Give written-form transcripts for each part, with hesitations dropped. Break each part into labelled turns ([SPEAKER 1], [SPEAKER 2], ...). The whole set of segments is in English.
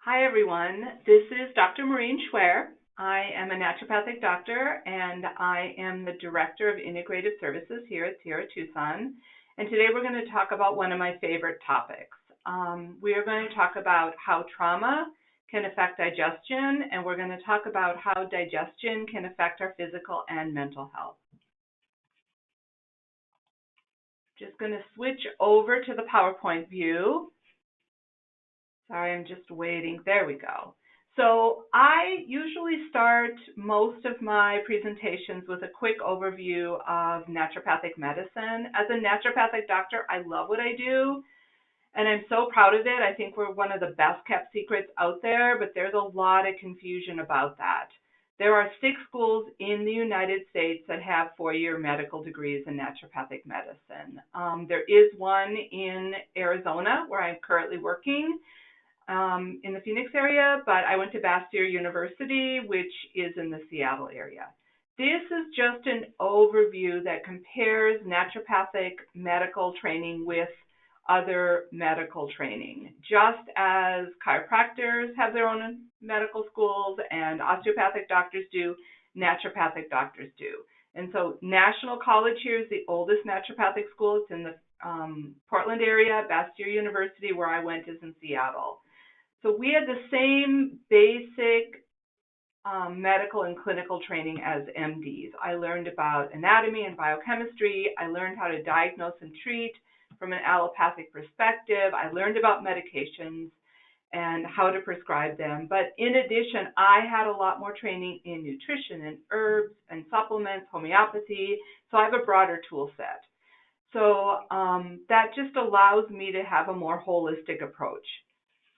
[SPEAKER 1] Hi, everyone. This is Dr. Maureen Schwehr. I am a naturopathic doctor, and I am the Director of Integrative Services here at Sierra Tucson. And today we're going to talk about one of my favorite topics. We are going to talk about how trauma can affect digestion, and we're going to talk about how digestion can affect our physical and mental health. Just going to switch over to the PowerPoint view. Sorry, I'm just waiting. There we go. So I usually start most of my presentations with a quick overview of naturopathic medicine. As a naturopathic doctor, I love what I do, and I'm so proud of it. I think we're one of the best kept secrets out there, but there's a lot of confusion about that. There are 6 schools in the United States that have 4-year medical degrees in naturopathic medicine. There is one in Arizona where I'm currently working, in the Phoenix area, but I went to Bastyr University, which is in the Seattle area. This is just an overview that compares naturopathic medical training with other medical training. Just as chiropractors have their own medical schools and osteopathic doctors do, naturopathic doctors do. And so National College here is the oldest naturopathic school. It's in the Portland area. Bastyr University, where I went, is in Seattle. So we had the same basic medical and clinical training as MDs. I learned about anatomy and biochemistry. I learned how to diagnose and treat from an allopathic perspective. I learned about medications and how to prescribe them. But in addition, I had a lot more training in nutrition and herbs and supplements, homeopathy. So I have a broader tool set. So that just allows me to have a more holistic approach.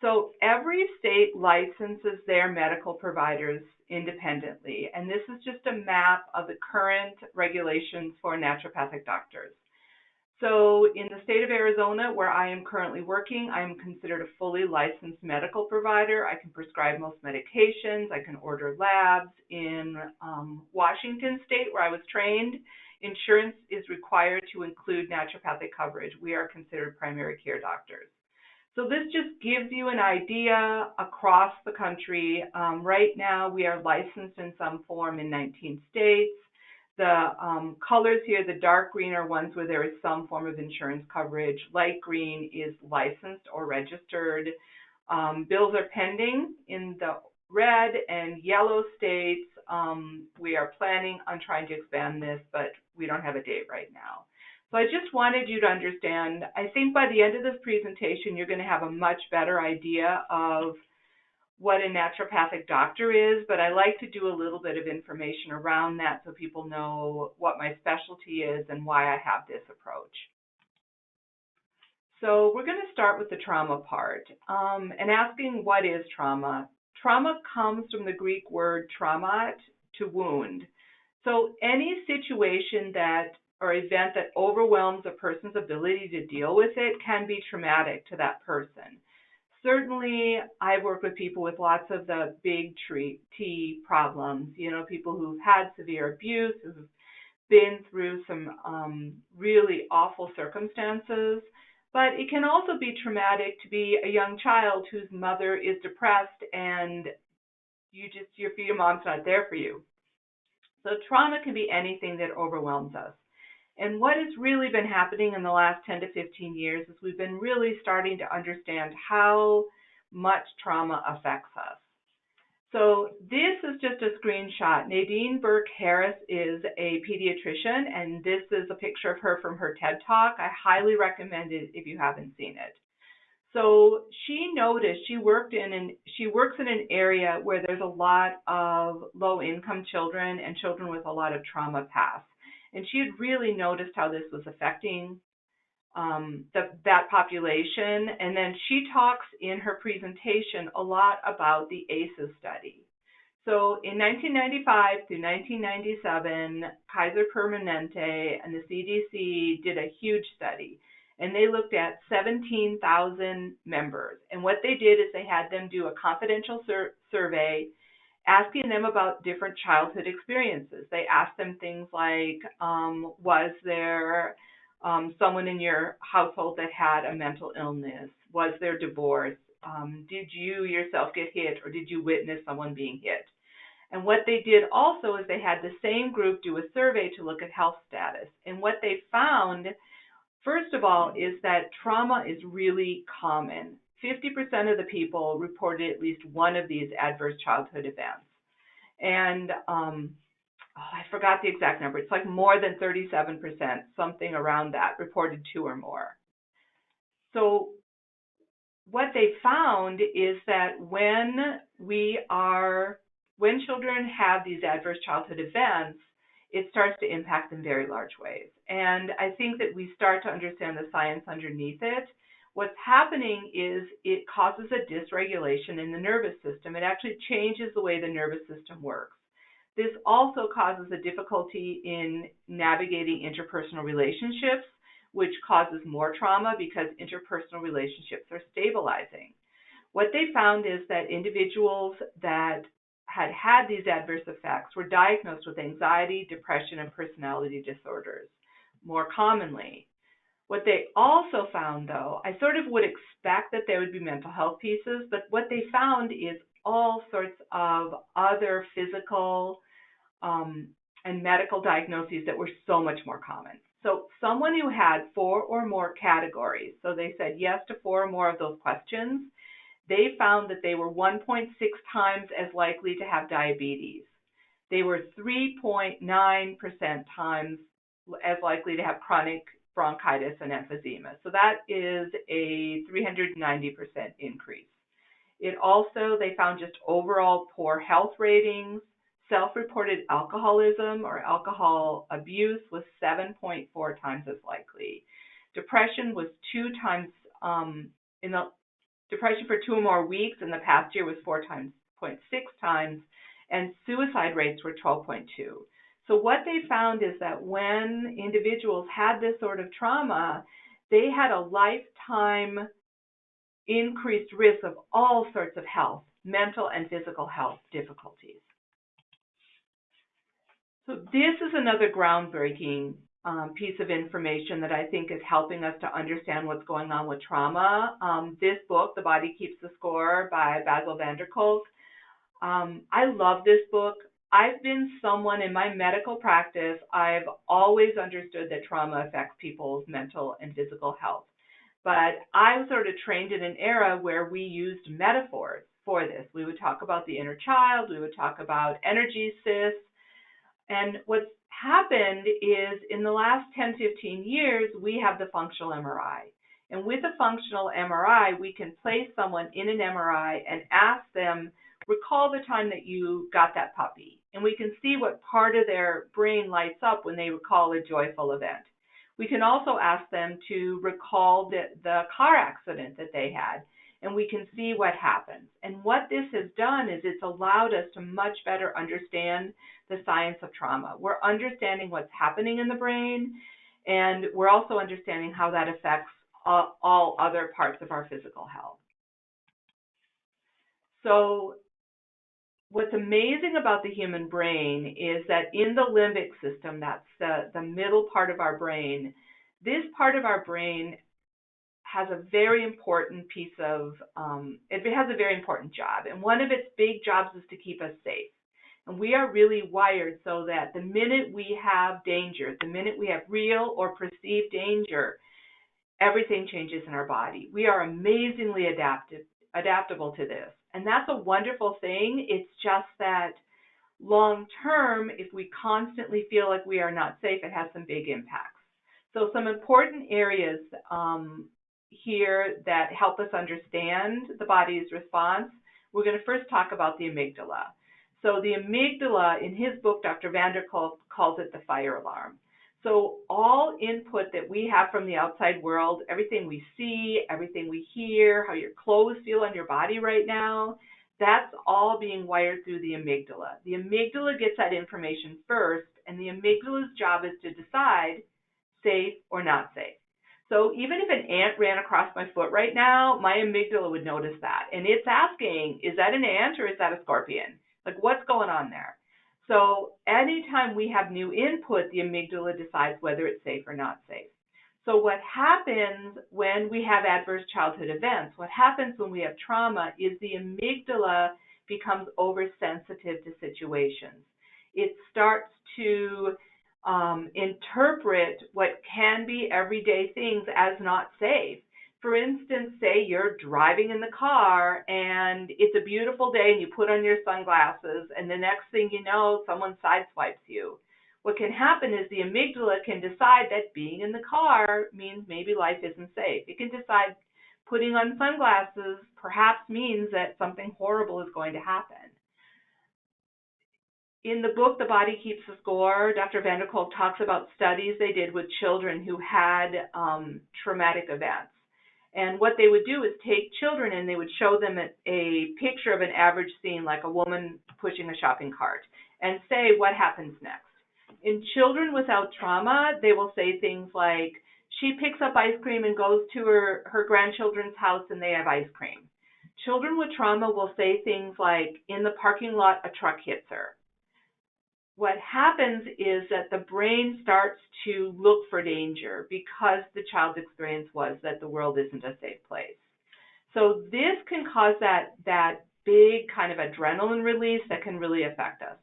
[SPEAKER 1] So every state licenses their medical providers independently, and this is just a map of the current regulations for naturopathic doctors. So in the state of Arizona, where I am currently working, I am considered a fully licensed medical provider. I can prescribe most medications. I can order labs. In Washington State, where I was trained, insurance is required to include naturopathic coverage. We are considered primary care doctors. So this just gives you an idea across the country. Right now, we are licensed in some form in 19 states. The colors here, the dark green, are ones where there is some form of insurance coverage. Light green is licensed or registered. Bills are pending in the red and yellow states. We are planning on trying to expand this, but we don't have a date right now. So I just wanted you to understand, I think by the end of this presentation, you're going to have a much better idea of what a naturopathic doctor is, but I like to do a little bit of information around that so people know what my specialty is and why I have this approach. So we're going to start with the trauma part and asking, what is trauma? Trauma comes from the Greek word traumat, to wound. So any situation or event that overwhelms a person's ability to deal with it can be traumatic to that person. Certainly, I've worked with people with lots of the big T problems, people who've had severe abuse, who've been through some really awful circumstances. But it can also be traumatic to be a young child whose mother is depressed and you feel your mom's not there for you. So trauma can be anything that overwhelms us. And what has really been happening in the last 10 to 15 years is we've been really starting to understand how much trauma affects us. So this is just a screenshot. Nadine Burke-Harris is a pediatrician, and this is a picture of her from her TED Talk. I highly recommend it if you haven't seen it. So she noticed she works in an area where there's a lot of low-income children and children with a lot of trauma past. And she had really noticed how this was affecting that population. And then she talks in her presentation a lot about the ACEs study. So in 1995 through 1997, Kaiser Permanente and the CDC did a huge study. And they looked at 17,000 members. And what they did is they had them do a confidential survey asking them about different childhood experiences. They asked them things like, was there someone in your household that had a mental illness? Was there divorce? did you yourself get hit, or did you witness someone being hit? And what they did also is they had the same group do a survey to look at health status. And what they found, first of all, is that trauma is really common. 50% of the people reported at least one of these adverse childhood events. And I forgot the exact number. It's like more than 37%, something around that, reported two or more. So what they found is that when children have these adverse childhood events, it starts to impact in very large ways. And I think that we start to understand the science underneath it. What's happening is it causes a dysregulation in the nervous system. It actually changes the way the nervous system works. This also causes a difficulty in navigating interpersonal relationships, which causes more trauma because interpersonal relationships are stabilizing. What they found is that individuals that had these adverse effects were diagnosed with anxiety, depression, and personality disorders more commonly. What they also found, though, I sort of would expect that there would be mental health pieces, but what they found is all sorts of other physical and medical diagnoses that were so much more common. So someone who had 4 or more categories, so they said yes to 4 or more of those questions, they found that they were 1.6 times as likely to have diabetes. They were 3.9% times as likely to have chronic bronchitis and emphysema. So that is a 390% increase. It also, they found just overall poor health ratings. Self-reported alcoholism or alcohol abuse was 7.4 times as likely. Depression was 2 times, depression for 2 or more weeks in the past year was 4.6 times, and suicide rates were 12.2. So what they found is that when individuals had this sort of trauma, they had a lifetime increased risk of all sorts of health, mental and physical health difficulties. So this is another groundbreaking piece of information that I think is helping us to understand what's going on with trauma. This book, The Body Keeps the Score by Bessel van der Kolk. I love this book. I've been someone in my medical practice, I've always understood that trauma affects people's mental and physical health. But I was sort of trained in an era where we used metaphors for this. We would talk about the inner child, we would talk about energy cysts. And what's happened is in the last 10, 15 years, we have the functional MRI. And with a functional MRI, we can place someone in an MRI and ask them, recall the time that you got that puppy. And we can see what part of their brain lights up when they recall a joyful event. We can also ask them to recall the car accident that they had, and we can see what happens. And what this has done is it's allowed us to much better understand the science of trauma. We're understanding what's happening in the brain, and we're also understanding how that affects all other parts of our physical health. So what's amazing about the human brain is that in the limbic system, that's the middle part of our brain, this part of our brain has a very important piece of, it has a very important job. And one of its big jobs is to keep us safe. And we are really wired so that the minute we have danger, the minute we have real or perceived danger, everything changes in our body. We are amazingly adaptable to this. And that's a wonderful thing. It's just that long term, if we constantly feel like we are not safe, it has some big impacts. So some important areas here that help us understand the body's response, we're going to first talk about the amygdala. So the amygdala, in his book, Dr. van der Kolk calls it the fire alarm. So all input that we have from the outside world, everything we see, everything we hear, how your clothes feel on your body right now, that's all being wired through the amygdala. The amygdala gets that information first, and the amygdala's job is to decide safe or not safe. So even if an ant ran across my foot right now, my amygdala would notice that. And it's asking, is that an ant or is that a scorpion? Like, what's going on there? So anytime we have new input, the amygdala decides whether it's safe or not safe. So what happens when we have adverse childhood events, what happens when we have trauma is the amygdala becomes oversensitive to situations. It starts to interpret what can be everyday things as not safe. For instance, say you're driving in the car and it's a beautiful day and you put on your sunglasses and the next thing you know, someone sideswipes you. What can happen is the amygdala can decide that being in the car means maybe life isn't safe. It can decide putting on sunglasses perhaps means that something horrible is going to happen. In the book, The Body Keeps the Score, Dr. Vanderkolk talks about studies they did with children who had traumatic events. And what they would do is take children and they would show them a picture of an average scene, like a woman pushing a shopping cart, and say, what happens next? In children without trauma, they will say things like, she picks up ice cream and goes to her grandchildren's house and they have ice cream. Children with trauma will say things like, in the parking lot, a truck hits her. What happens is that the brain starts to look for danger because the child's experience was that the world isn't a safe place. So this can cause that big kind of adrenaline release that can really affect us.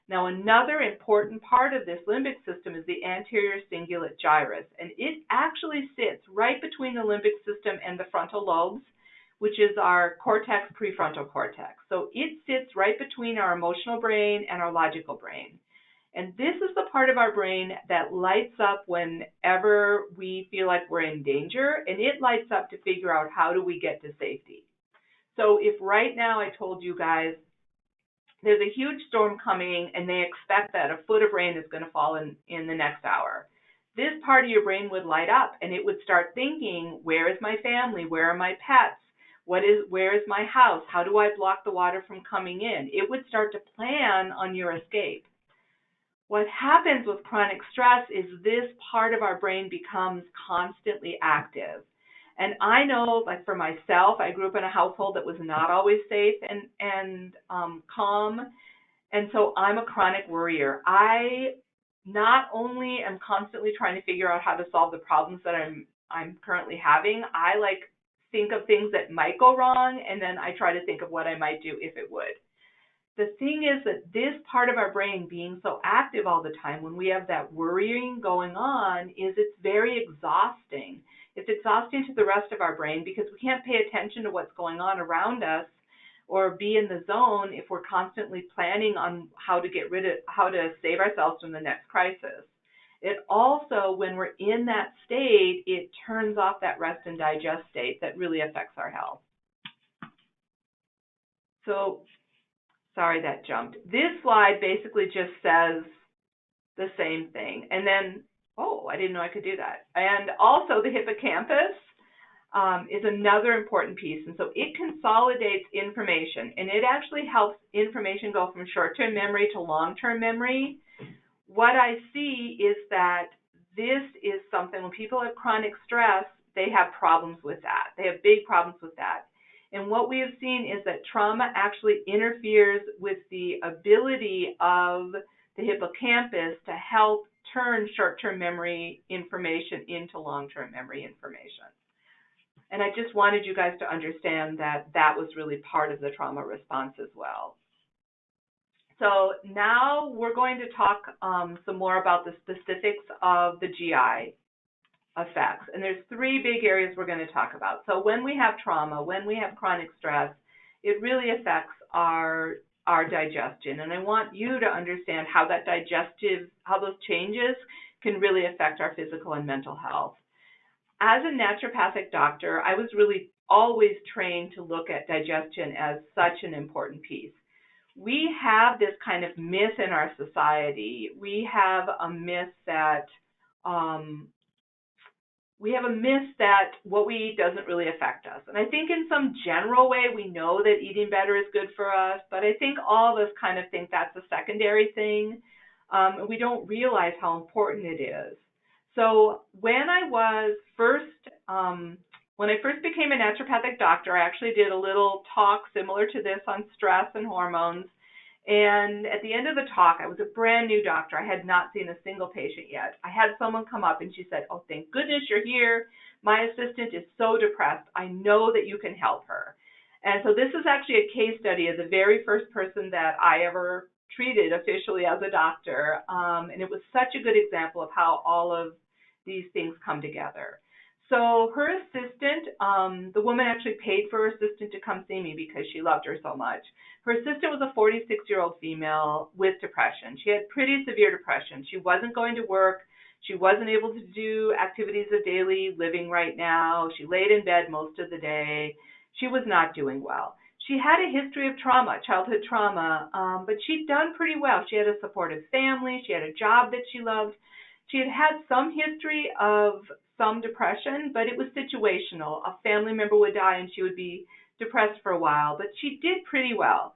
[SPEAKER 1] Now, another important part of this limbic system is the anterior cingulate gyrus, and it actually sits right between the limbic system and the frontal lobes, which is our cortex, prefrontal cortex. So it sits right between our emotional brain and our logical brain. And this is the part of our brain that lights up whenever we feel like we're in danger, and it lights up to figure out how do we get to safety. So if right now I told you guys there's a huge storm coming and they expect that a foot of rain is going to fall in the next hour, this part of your brain would light up and it would start thinking, where is my family? Where are my pets? Where is my house? How do I block the water from coming in? It would start to plan on your escape. What happens with chronic stress is this part of our brain becomes constantly active. And I know, like for myself, I grew up in a household that was not always safe and calm. And so I'm a chronic worrier. I not only am constantly trying to figure out how to solve the problems that I'm currently having, I think of things that might go wrong, and then I try to think of what I might do if it would. The thing is that this part of our brain being so active all the time, when we have that worrying going on, it's very exhausting. It's exhausting to the rest of our brain because we can't pay attention to what's going on around us or be in the zone if we're constantly planning on how to save ourselves from the next crisis. It also, when we're in that state, it turns off that rest and digest state that really affects our health. So, sorry that jumped. This slide basically just says the same thing. And then, oh, I didn't know I could do that. And also the hippocampus is another important piece. And so it consolidates information, and it actually helps information go from short-term memory to long-term memory. What I see is that this is something, when people have chronic stress, they have problems with that. They have big problems with that. And what we have seen is that trauma actually interferes with the ability of the hippocampus to help turn short-term memory information into long-term memory information. And I just wanted you guys to understand that that was really part of the trauma response as well. So now we're going to talk some more about the specifics of the GI effects. And there's three big areas we're going to talk about. So when we have trauma, when we have chronic stress, it really affects our digestion. And I want you to understand how how those changes can really affect our physical and mental health. As a naturopathic doctor, I was really always trained to look at digestion as such an important piece. We have this kind of myth in our society. We have a myth that what we eat doesn't really affect us. And I think in some general way, we know that eating better is good for us, but I think all of us kind of think that's a secondary thing. We don't realize how important it is. So when I first became a naturopathic doctor, I actually did a little talk similar to this on stress and hormones. And at the end of the talk, I was a brand new doctor. I had not seen a single patient yet. I had someone come up and she said, "Oh, thank goodness you're here. My assistant is so depressed. I know that you can help her." And so this is actually a case study of the very first person that I ever treated officially as a doctor. And it was such a good example of how all of these things come together. So her assistant, the woman actually paid for her assistant to come see me because she loved her so much. Her assistant was a 46-year-old female with depression. She had pretty severe depression. She wasn't going to work. She wasn't able to do activities of daily living right now. She laid in bed most of the day. She was not doing well. She had a history of trauma, childhood trauma, but she'd done pretty well. She had a supportive family. She had a job that she loved. She had had some history of some depression, but it was situational. A family member would die and she would be depressed for a while, but she did pretty well.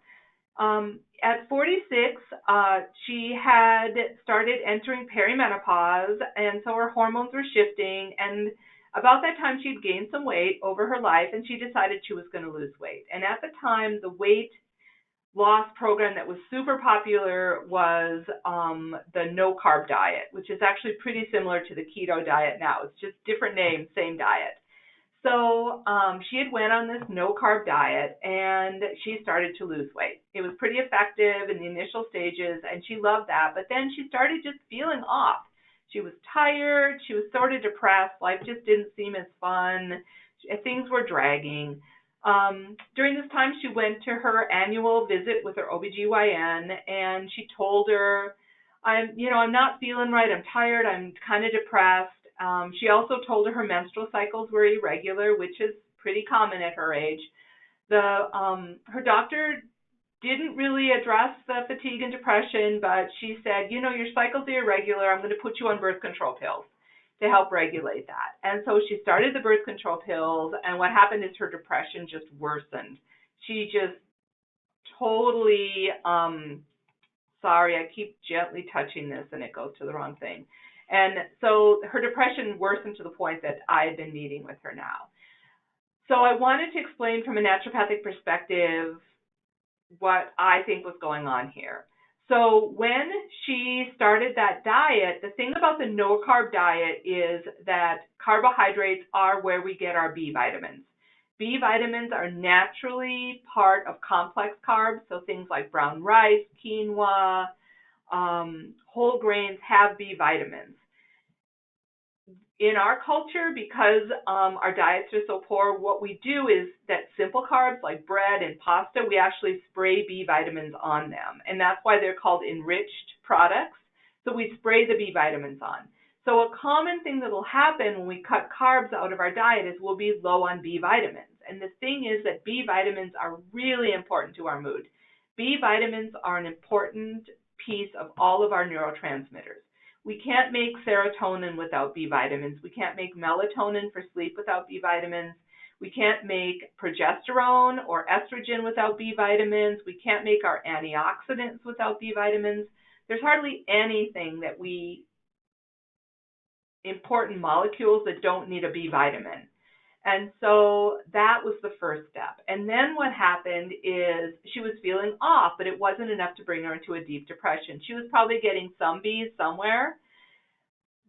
[SPEAKER 1] At 46, she had started entering perimenopause, and so her hormones were shifting, and about that time she'd gained some weight over her life, and she decided she was going to lose weight. And at the time, the weight loss program that was super popular was the no-carb diet, which is actually pretty similar to the keto diet now. It's just different names, same diet. So she had went on this no-carb diet, and she started to lose weight. It was pretty effective in the initial stages, and she loved that. But then she started just feeling off. She was tired. She was sort of depressed. Life just didn't seem as fun. Things were dragging. During this time, she went to her annual visit with her OBGYN, and she told her, I'm not feeling right. I'm tired. I'm kind of depressed. She also told her menstrual cycles were irregular, which is pretty common at her age. Her doctor didn't really address the fatigue and depression, but she said, your cycles are irregular. I'm going to put you on birth control pills to help regulate that. And so she started the birth control pills, and what happened is her depression just worsened. She just totally, sorry, I keep gently touching this and it goes to the wrong thing. And so her depression worsened to the point that I had been meeting with her now. So I wanted to explain from a naturopathic perspective what I think was going on here. So when she started that diet, the thing about the no-carb diet is that carbohydrates are where we get our B vitamins. B vitamins are naturally part of complex carbs, so things like brown rice, quinoa, whole grains have B vitamins. In our culture, because our diets are so poor, what we do is that simple carbs like bread and pasta, we actually spray B vitamins on them. And that's why they're called enriched products. So we spray the B vitamins on. So a common thing that will happen when we cut carbs out of our diet is we'll be low on B vitamins. And the thing is that B vitamins are really important to our mood. B vitamins are an important piece of all of our neurotransmitters. We can't make serotonin without B vitamins. We can't make melatonin for sleep without B vitamins. We can't make progesterone or estrogen without B vitamins. We can't make our antioxidants without B vitamins. There's hardly anything that important molecules that don't need a B vitamin. And so that was the first step. And then what happened is she was feeling off, but it wasn't enough to bring her into a deep depression. She was probably getting some Bs somewhere.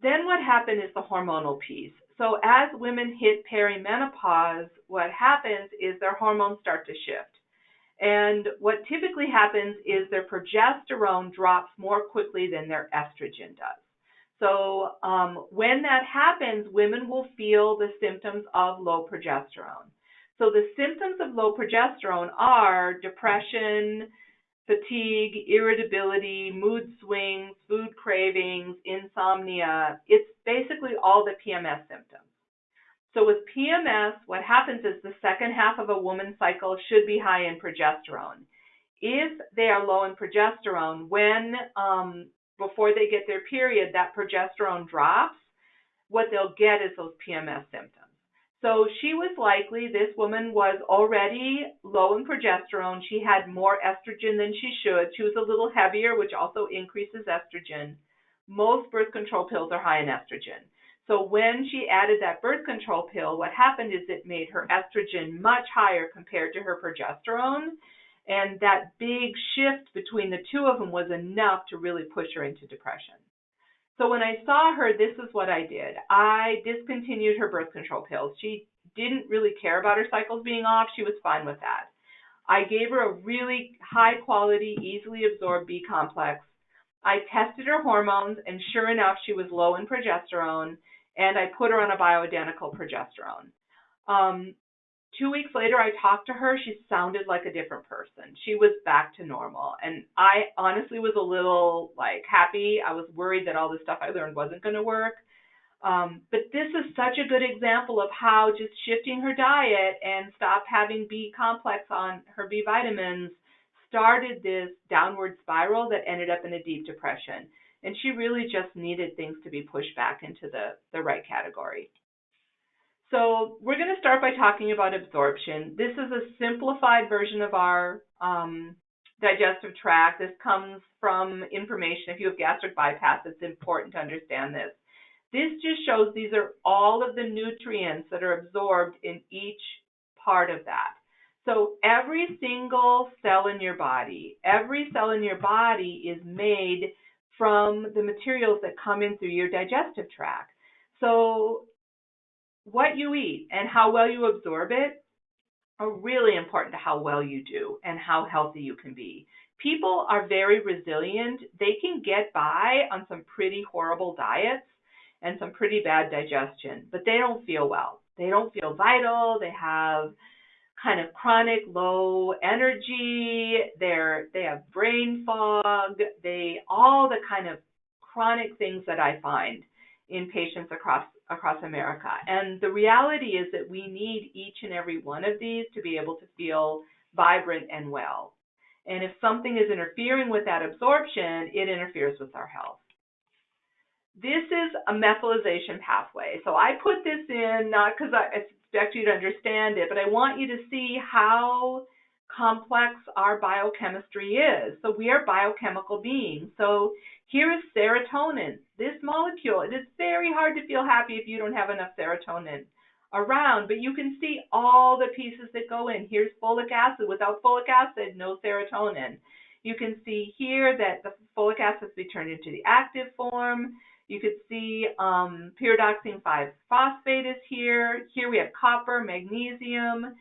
[SPEAKER 1] Then what happened is the hormonal piece. So as women hit perimenopause, what happens is their hormones start to shift. And what typically happens is their progesterone drops more quickly than their estrogen does. So when that happens, women will feel the symptoms of low progesterone. So the symptoms of low progesterone are depression, fatigue, irritability, mood swings, food cravings, insomnia. It's basically all the PMS symptoms. So with PMS, what happens is the second half of a woman's cycle should be high in progesterone. If they are low in progesterone, when before they get their period, that progesterone drops, what they'll get is those PMS symptoms. So she was likely, this woman was already low in progesterone. She had more estrogen than she should. She was a little heavier, which also increases estrogen. Most birth control pills are high in estrogen. So when she added that birth control pill, what happened is it made her estrogen much higher compared to her progesterone. And that big shift between the two of them was enough to really push her into depression. So when I saw her, this is what I did. I discontinued her birth control pills. She didn't really care about her cycles being off. She was fine with that. I gave her a really high quality, easily absorbed B complex. I tested her hormones, and sure enough, she was low in progesterone, and I put her on a bioidentical progesterone. 2 weeks later, I talked to her. She sounded like a different person. She was back to normal. And I honestly was a little happy. I was worried that all the stuff I learned wasn't going to work. But this is such a good example of how just shifting her diet and stop having B complex on her B vitamins started this downward spiral that ended up in a deep depression. And she really just needed things to be pushed back into the right category. So we're going to start by talking about absorption. This is a simplified version of our digestive tract. This comes from information. If you have gastric bypass, it's important to understand this. This just shows these are all of the nutrients that are absorbed in each part of that. So every single cell in your body is made from the materials that come in through your digestive tract. So what you eat and how well you absorb it are really important to how well you do and how healthy you can be. People are very resilient. They can get by on some pretty horrible diets and some pretty bad digestion, but they don't feel well. They don't feel vital. They have kind of chronic low energy. They have brain fog. All the kind of chronic things that I find in patients across America. And the reality is that we need each and every one of these to be able to feel vibrant and well. And if something is interfering with that absorption, it interferes with our health. This is a methylation pathway. So I put this in not because I expect you to understand it, but I want you to see how complex our biochemistry is. So we are biochemical beings. So here is serotonin. This molecule, it is very hard to feel happy if you don't have enough serotonin around, but you can see all the pieces that go in. Here's folic acid. Without folic acid, no serotonin. You can see here that the folic acid has to be turned into the active form. You could see pyridoxine 5-phosphate is here. Here we have copper, magnesium.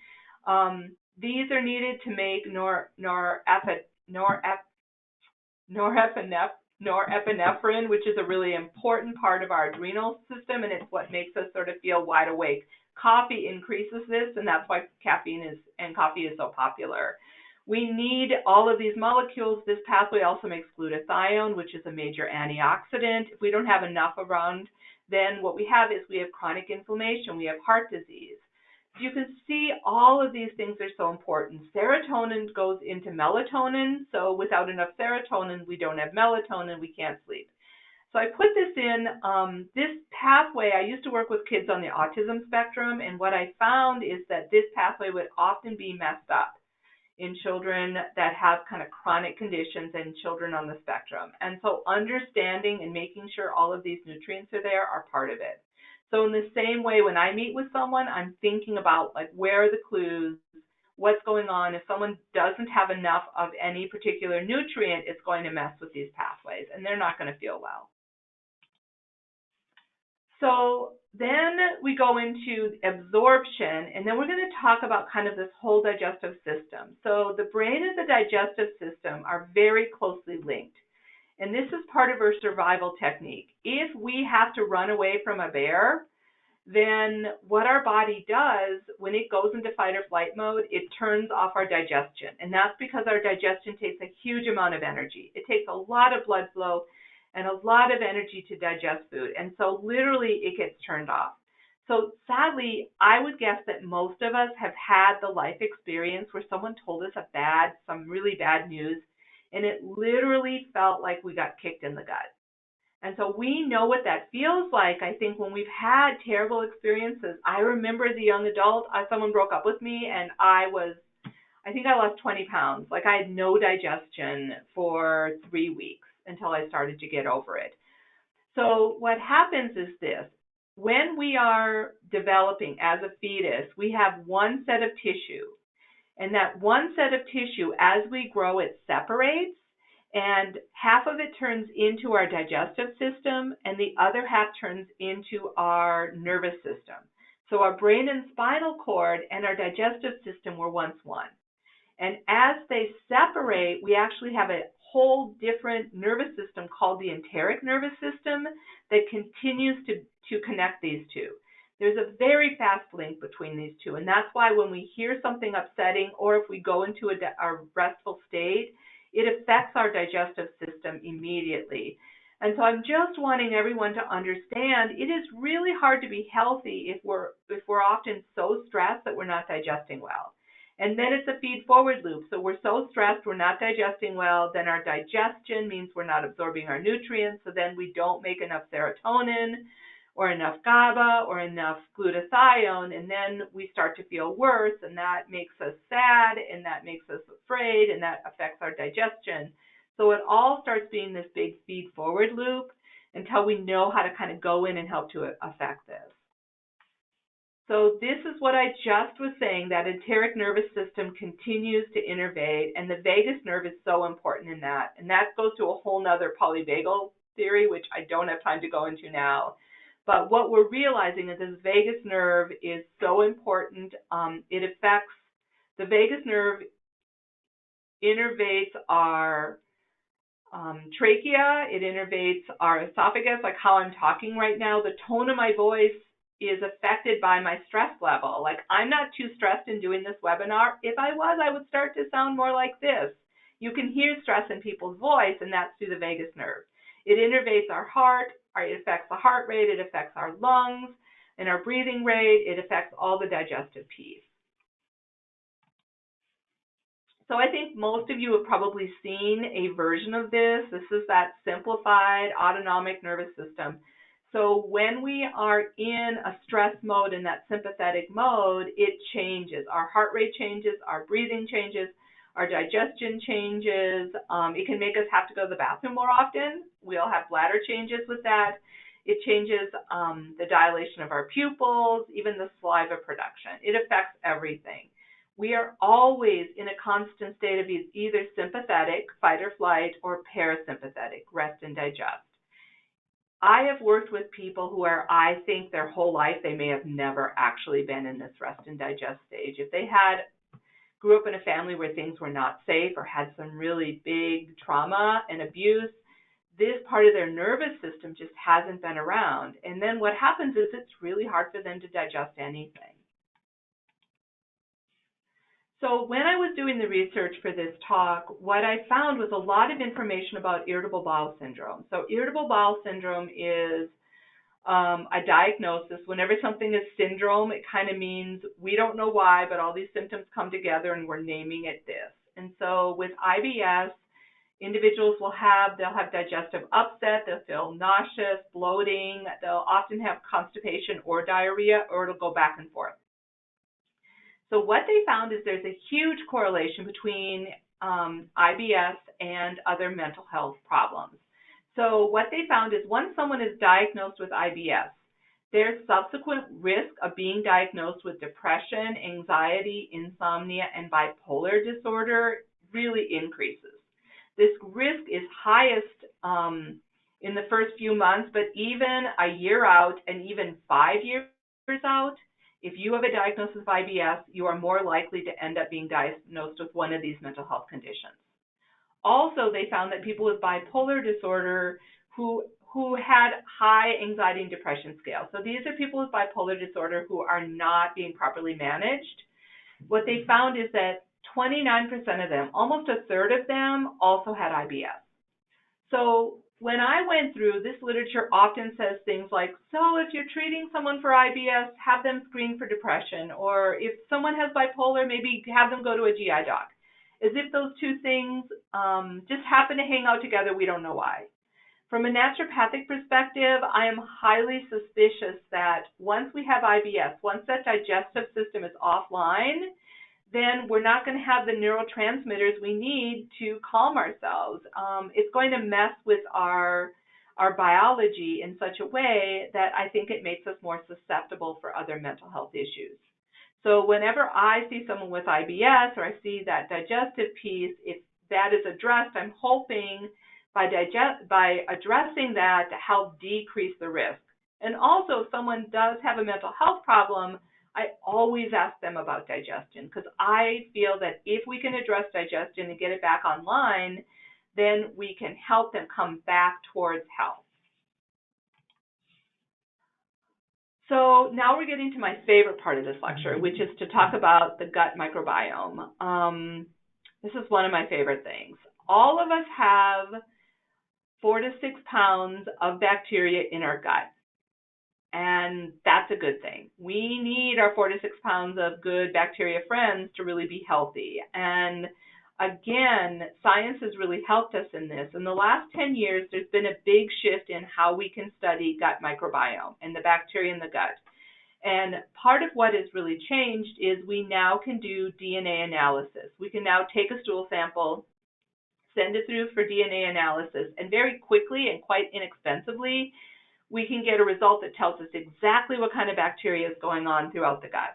[SPEAKER 1] These are needed to make norepinephrine, which is a really important part of our adrenal system, and it's what makes us sort of feel wide awake. Coffee increases this, and that's why coffee is so popular. We need all of these molecules. This pathway also makes glutathione, which is a major antioxidant. If we don't have enough around, then what we have is we have chronic inflammation, we have heart disease. You can see all of these things are so important. Serotonin goes into melatonin, so without enough serotonin, we don't have melatonin, we can't sleep. So I put this in, this pathway, I used to work with kids on the autism spectrum, and what I found is that this pathway would often be messed up in children that have kind of chronic conditions and children on the spectrum. And so understanding and making sure all of these nutrients are there are part of it. So in the same way, when I meet with someone, I'm thinking about where are the clues, what's going on. If someone doesn't have enough of any particular nutrient, it's going to mess with these pathways and they're not going to feel well. So then we go into absorption, and then we're going to talk about kind of this whole digestive system. So the brain and the digestive system are very closely linked. And this is part of our survival technique. If we have to run away from a bear, then what our body does when it goes into fight or flight mode, it turns off our digestion. And that's because our digestion takes a huge amount of energy. It takes a lot of blood flow and a lot of energy to digest food. And so literally it gets turned off. So sadly, I would guess that most of us have had the life experience where someone told us some really bad news, and it literally felt like we got kicked in the gut. And so we know what that feels like. I think when we've had terrible experiences, I remember as a young adult, someone broke up with me and I think I lost 20 pounds. I had no digestion for 3 weeks until I started to get over it. So what happens is this. When we are developing as a fetus, we have one set of tissue. And that one set of tissue, as we grow, it separates, and half of it turns into our digestive system, and the other half turns into our nervous system. So our brain and spinal cord and our digestive system were once one. And as they separate, we actually have a whole different nervous system called the enteric nervous system that continues to connect these two. There's a very fast link between these two, and that's why when we hear something upsetting or if we go into a restful state, it affects our digestive system immediately. And so I'm just wanting everyone to understand it is really hard to be healthy if we're often so stressed that we're not digesting well. And then it's a feed-forward loop. So we're so stressed, we're not digesting well, then our digestion means we're not absorbing our nutrients, so then we don't make enough serotonin or enough GABA or enough glutathione, and then we start to feel worse, and that makes us sad, and that makes us afraid, and that affects our digestion. So it all starts being this big feed-forward loop until we know how to kind of go in and help to affect this. So this is what I just was saying, that enteric nervous system continues to innervate, and the vagus nerve is so important in that. And that goes to a whole nother polyvagal theory, which I don't have time to go into now. But what we're realizing is this vagus nerve is so important. It affects, the vagus nerve innervates our trachea, it innervates our esophagus, like how I'm talking right now. The tone of my voice is affected by my stress level. Like, I'm not too stressed in doing this webinar. If I was, I would start to sound more like this. You can hear stress in people's voice, and that's through the vagus nerve. It innervates our heart, it affects the heart rate, it affects our lungs and our breathing rate, it affects all the digestive piece. So I think most of you have probably seen a version of this. This is that simplified autonomic nervous system. So when we are in a stress mode, in that sympathetic mode, it changes. Our heart rate changes, our breathing changes, our digestion changes. It can make us have to go to the bathroom more often. We all have bladder changes with that. It changes the dilation of our pupils, even the saliva production. It affects everything. We are always in a constant state of either sympathetic, fight or flight, or parasympathetic, rest and digest. I have worked with people who are, I think their whole life, they may have never actually been in this rest and digest stage. If they grew up in a family where things were not safe or had some really big trauma and abuse, this part of their nervous system just hasn't been around. And then what happens is it's really hard for them to digest anything. So when I was doing the research for this talk, what I found was a lot of information about irritable bowel syndrome. So irritable bowel syndrome is a diagnosis. Whenever something is syndrome, it kind of means we don't know why, but all these symptoms come together and we're naming it this. And so with IBS, individuals they'll have digestive upset, they'll feel nauseous, bloating, they'll often have constipation or diarrhea, or it'll go back and forth. So what they found is there's a huge correlation between IBS and other mental health problems. So what they found is once someone is diagnosed with IBS, their subsequent risk of being diagnosed with depression, anxiety, insomnia, and bipolar disorder really increases. This risk is highest in the first few months, but even a year out and even 5 years out, if you have a diagnosis of IBS, you are more likely to end up being diagnosed with one of these mental health conditions. Also, they found that people with bipolar disorder who had high anxiety and depression scale. So these are people with bipolar disorder who are not being properly managed. What they found is that 29% of them, almost a third of them, also had IBS. So when I went through, this literature often says things like, so if you're treating someone for IBS, have them screen for depression, or if someone has bipolar, maybe have them go to a GI doc. As if those two things just happen to hang out together, we don't know why. From a naturopathic perspective, I am highly suspicious that once we have IBS, once that digestive system is offline, then we're not going to have the neurotransmitters we need to calm ourselves. It's going to mess with our biology in such a way that I think it makes us more susceptible for other mental health issues. So whenever I see someone with IBS or I see that digestive piece, if that is addressed, I'm hoping by addressing that to help decrease the risk. And also, if someone does have a mental health problem, I always ask them about digestion, because I feel that if we can address digestion and get it back online, then we can help them come back towards health. So now we're getting to my favorite part of this lecture, which is to talk about the gut microbiome. This is one of my favorite things. All of us have 4 to 6 pounds of bacteria in our gut, and that's a good thing. We need our 4 to 6 pounds of good bacteria friends to really be healthy. And again, science has really helped us in this. In the last 10 years, there's been a big shift in how we can study gut microbiome and the bacteria in the gut. And part of what has really changed is we now can do DNA analysis. We can now take a stool sample, send it through for DNA analysis, and very quickly and quite inexpensively, we can get a result that tells us exactly what kind of bacteria is going on throughout the gut.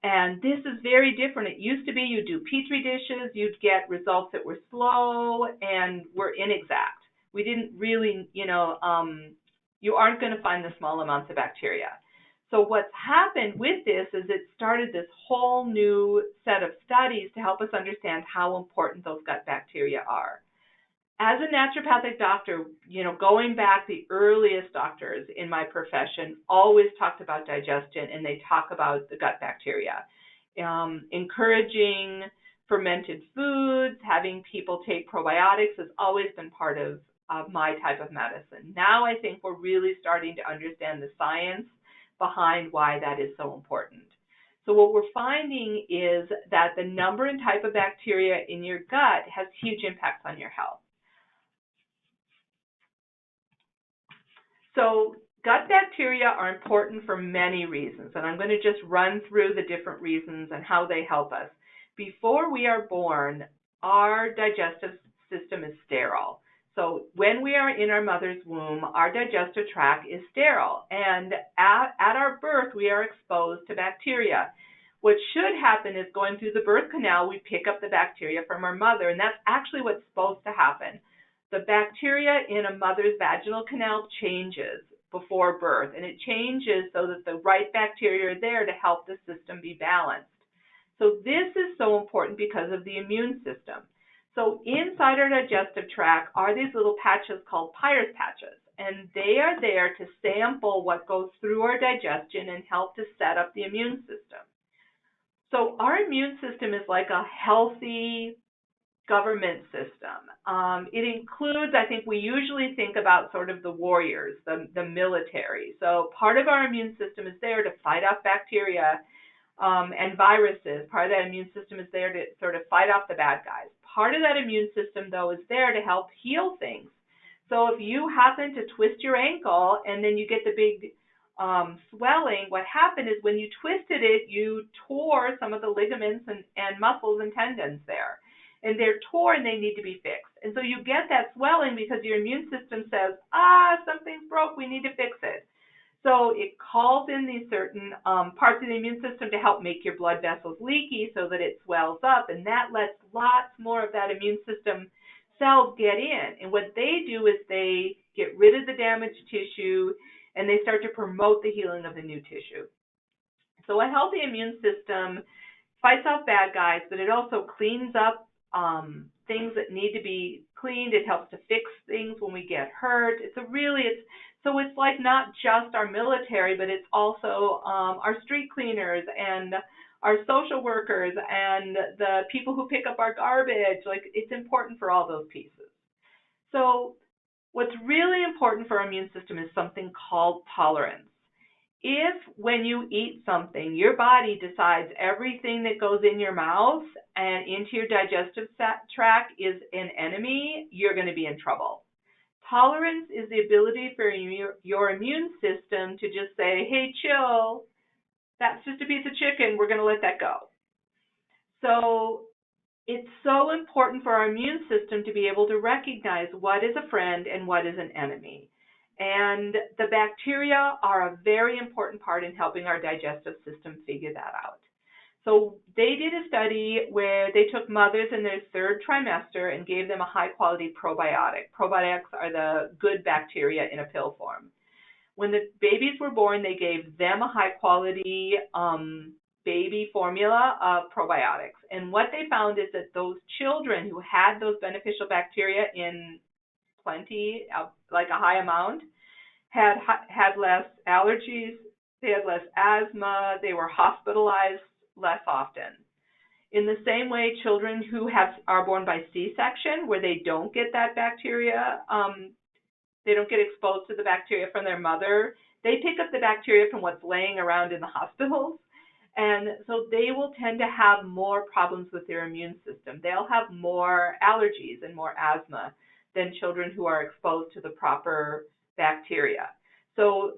[SPEAKER 1] And this is very different. It used to be you'd do Petri dishes, you'd get results that were slow and were inexact. We didn't really, you aren't going to find the small amounts of bacteria. So what's happened with this is it started this whole new set of studies to help us understand how important those gut bacteria are. As a naturopathic doctor, going back, the earliest doctors in my profession always talked about digestion, and they talk about the gut bacteria. Encouraging fermented foods, having people take probiotics has always been part of my type of medicine. Now I think we're really starting to understand the science behind why that is so important. So what we're finding is that the number and type of bacteria in your gut has huge impacts on your health. So gut bacteria are important for many reasons, and I'm going to just run through the different reasons and how they help us. Before we are born, our digestive system is sterile. So when we are in our mother's womb, our digestive tract is sterile, and at our birth, we are exposed to bacteria. What should happen is going through the birth canal, we pick up the bacteria from our mother, and that's actually what's supposed to happen. The bacteria in a mother's vaginal canal changes before birth, and it changes so that the right bacteria are there to help the system be balanced. So this is so important because of the immune system. So inside our digestive tract are these little patches called Peyer's patches, and they are there to sample what goes through our digestion and help to set up the immune system. So our immune system is like a healthy government system. It includes, I think we usually think about sort of the warriors, the military. So part of our immune system is there to fight off bacteria and viruses. Part of that immune system is there to sort of fight off the bad guys. Part of that immune system, though, is there to help heal things. So if you happen to twist your ankle and then you get the big swelling, what happened is when you twisted it, you tore some of the ligaments and muscles and tendons there. And they're torn, they need to be fixed. And so you get that swelling because your immune system says, something's broke, we need to fix it. So it calls in these certain parts of the immune system to help make your blood vessels leaky so that it swells up, and that lets lots more of that immune system cells get in. And what they do is they get rid of the damaged tissue, and they start to promote the healing of the new tissue. So a healthy immune system fights off bad guys, but it also cleans up things that need to be cleaned. It helps to fix things when we get hurt. It's like not just our military, but it's also our street cleaners and our social workers and the people who pick up our garbage. Like, it's important for all those pieces. So what's really important for our immune system is something called tolerance. If when you eat something, your body decides everything that goes in your mouth and into your digestive tract is an enemy, you're going to be in trouble. Tolerance is the ability for your immune system to just say, hey, chill, that's just a piece of chicken, we're going to let that go. So it's so important for our immune system to be able to recognize what is a friend and what is an enemy. And the bacteria are a very important part in helping our digestive system figure that out. So they did a study where they took mothers in their third trimester and gave them a high-quality probiotic. Probiotics are the good bacteria in a pill form. When the babies were born, they gave them a high-quality baby formula of probiotics. And what they found is that those children who had those beneficial bacteria in plenty, like a high amount, had less allergies, they had less asthma, they were hospitalized less often. In the same way, children who are born by C-section, where they don't get that bacteria, they don't get exposed to the bacteria from their mother, they pick up the bacteria from what's laying around in the hospitals. And so they will tend to have more problems with their immune system. They'll have more allergies and more asthma than children who are exposed to the proper bacteria. So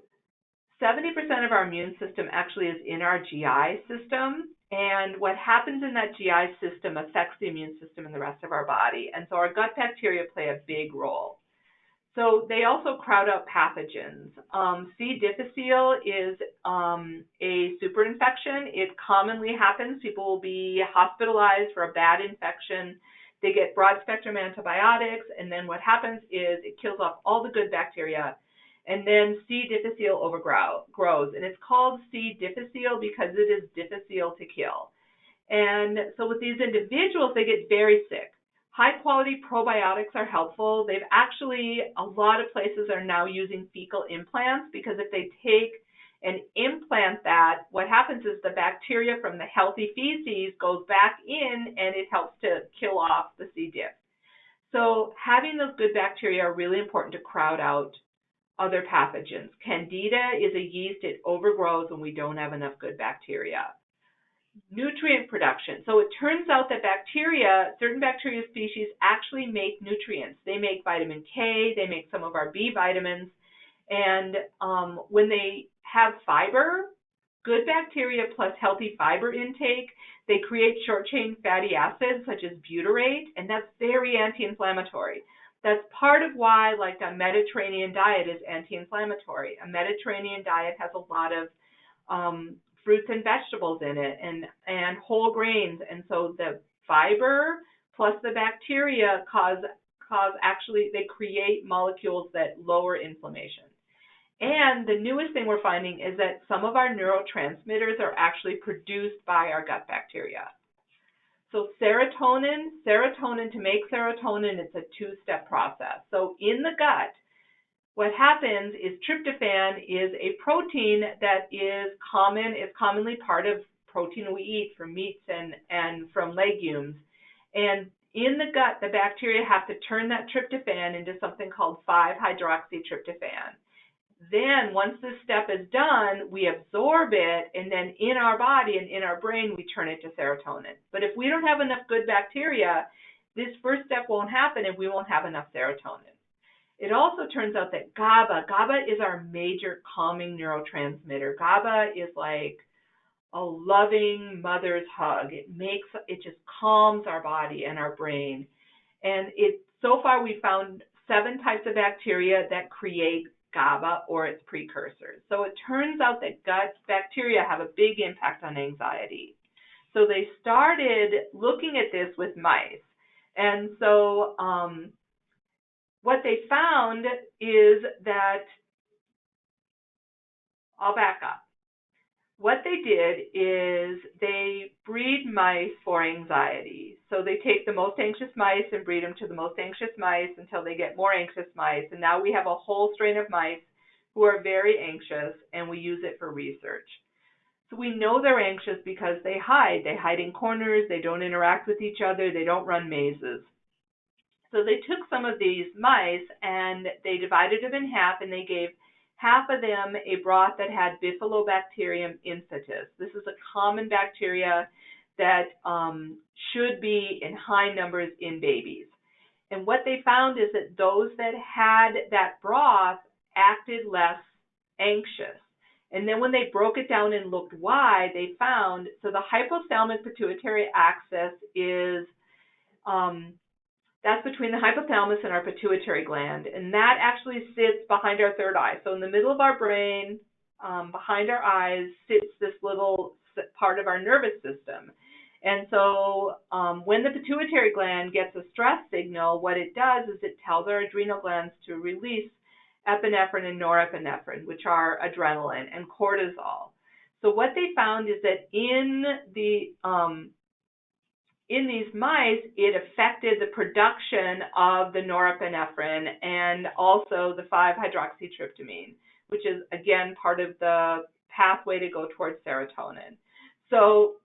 [SPEAKER 1] 70% of our immune system actually is in our GI system, and what happens in that GI system affects the immune system in the rest of our body, and so our gut bacteria play a big role. So they also crowd out pathogens. C. difficile is a superinfection. It commonly happens. People will be hospitalized for a bad infection. They get broad-spectrum antibiotics, and then what happens is it kills off all the good bacteria, and then C. difficile overgrows. And it's called C. difficile because it is difficile to kill. And so with these individuals, they get very sick. High-quality probiotics are helpful. They've actually, a lot of places are now using fecal implants because if they take and implant that, what happens is the bacteria from the healthy feces goes back in and it helps to kill off the C. diff. So having those good bacteria are really important to crowd out other pathogens. Candida is a yeast. It overgrows when we don't have enough good bacteria. Nutrient production. So it turns out that certain bacteria species actually make nutrients. They make vitamin K, they make some of our B vitamins, and when they have fiber, good bacteria plus healthy fiber intake, they create short-chain fatty acids such as butyrate, and that's very anti-inflammatory. That's part of why, like, a Mediterranean diet is anti-inflammatory. A Mediterranean diet has a lot of fruits and vegetables in it and whole grains. And so the fiber plus the bacteria they create molecules that lower inflammation. And the newest thing we're finding is that some of our neurotransmitters are actually produced by our gut bacteria. So serotonin, to make serotonin, it's a two-step process. So in the gut, what happens is tryptophan is a protein that is commonly part of protein we eat from meats and from legumes. And in the gut, the bacteria have to turn that tryptophan into something called 5-hydroxytryptophan. Then once this step is done, we absorb it, and then in our body and in our brain, we turn it to serotonin. But if we don't have enough good bacteria, this first step won't happen and we won't have enough serotonin. It also turns out that GABA is our major calming neurotransmitter. GABA is like a loving mother's hug. It just calms our body and our brain. And so far we've found 7 types of bacteria that create GABA or its precursors. So it turns out that gut bacteria have a big impact on anxiety. So they started looking at this with mice. And so what they found is that, I'll back up. What they did is they breed mice for anxiety. So they take the most anxious mice and breed them to the most anxious mice until they get more anxious mice. And now we have a whole strain of mice who are very anxious, and we use it for research. So we know they're anxious because they hide. They hide in corners. They don't interact with each other. They don't run mazes. So they took some of these mice and they divided them in half, and they gave half of them a broth that had Bifidobacterium insitus. This is a common bacteria that should be in high numbers in babies. And what they found is that those that had that broth acted less anxious. And then when they broke it down and looked why, they found, so the hypothalamic pituitary axis is that's between the hypothalamus and our pituitary gland, and that actually sits behind our third eye. So in the middle of our brain, behind our eyes, sits this little part of our nervous system. And so when the pituitary gland gets a stress signal, what it does is it tells our adrenal glands to release epinephrine and norepinephrine, which are adrenaline, and cortisol. So what they found is that in these mice, it affected the production of the norepinephrine and also the 5-hydroxytryptamine, which is, again, part of the pathway to go towards serotonin. So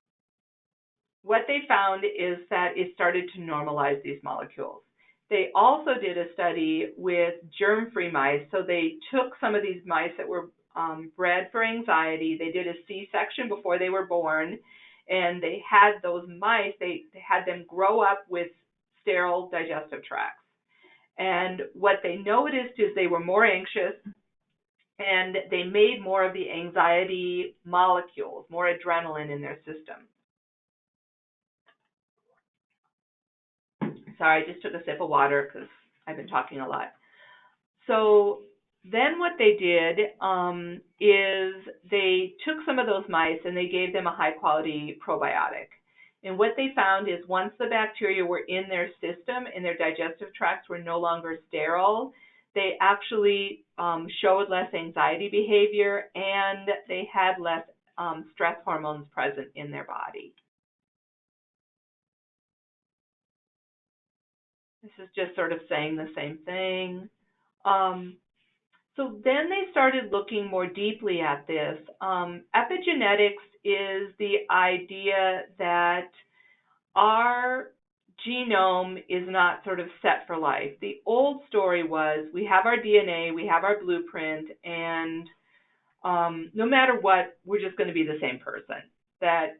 [SPEAKER 1] what they found is that it started to normalize these molecules. They also did a study with germ-free mice. So they took some of these mice that were bred for anxiety. They did a C-section before they were born, and they had those mice, they had them grow up with sterile digestive tracts. And what they noticed is they were more anxious, and they made more of the anxiety molecules, more adrenaline in their system. Sorry, I just took a sip of water because I've been talking a lot. So then what they did is they took some of those mice and they gave them a high-quality probiotic. And what they found is once the bacteria were in their system and their digestive tracts were no longer sterile, they actually showed less anxiety behavior and they had less stress hormones present in their body. This is just sort of saying the same thing. So then they started looking more deeply at this. Epigenetics is the idea that our genome is not sort of set for life. The old story was we have our DNA, we have our blueprint, and no matter what, we're just going to be the same person. That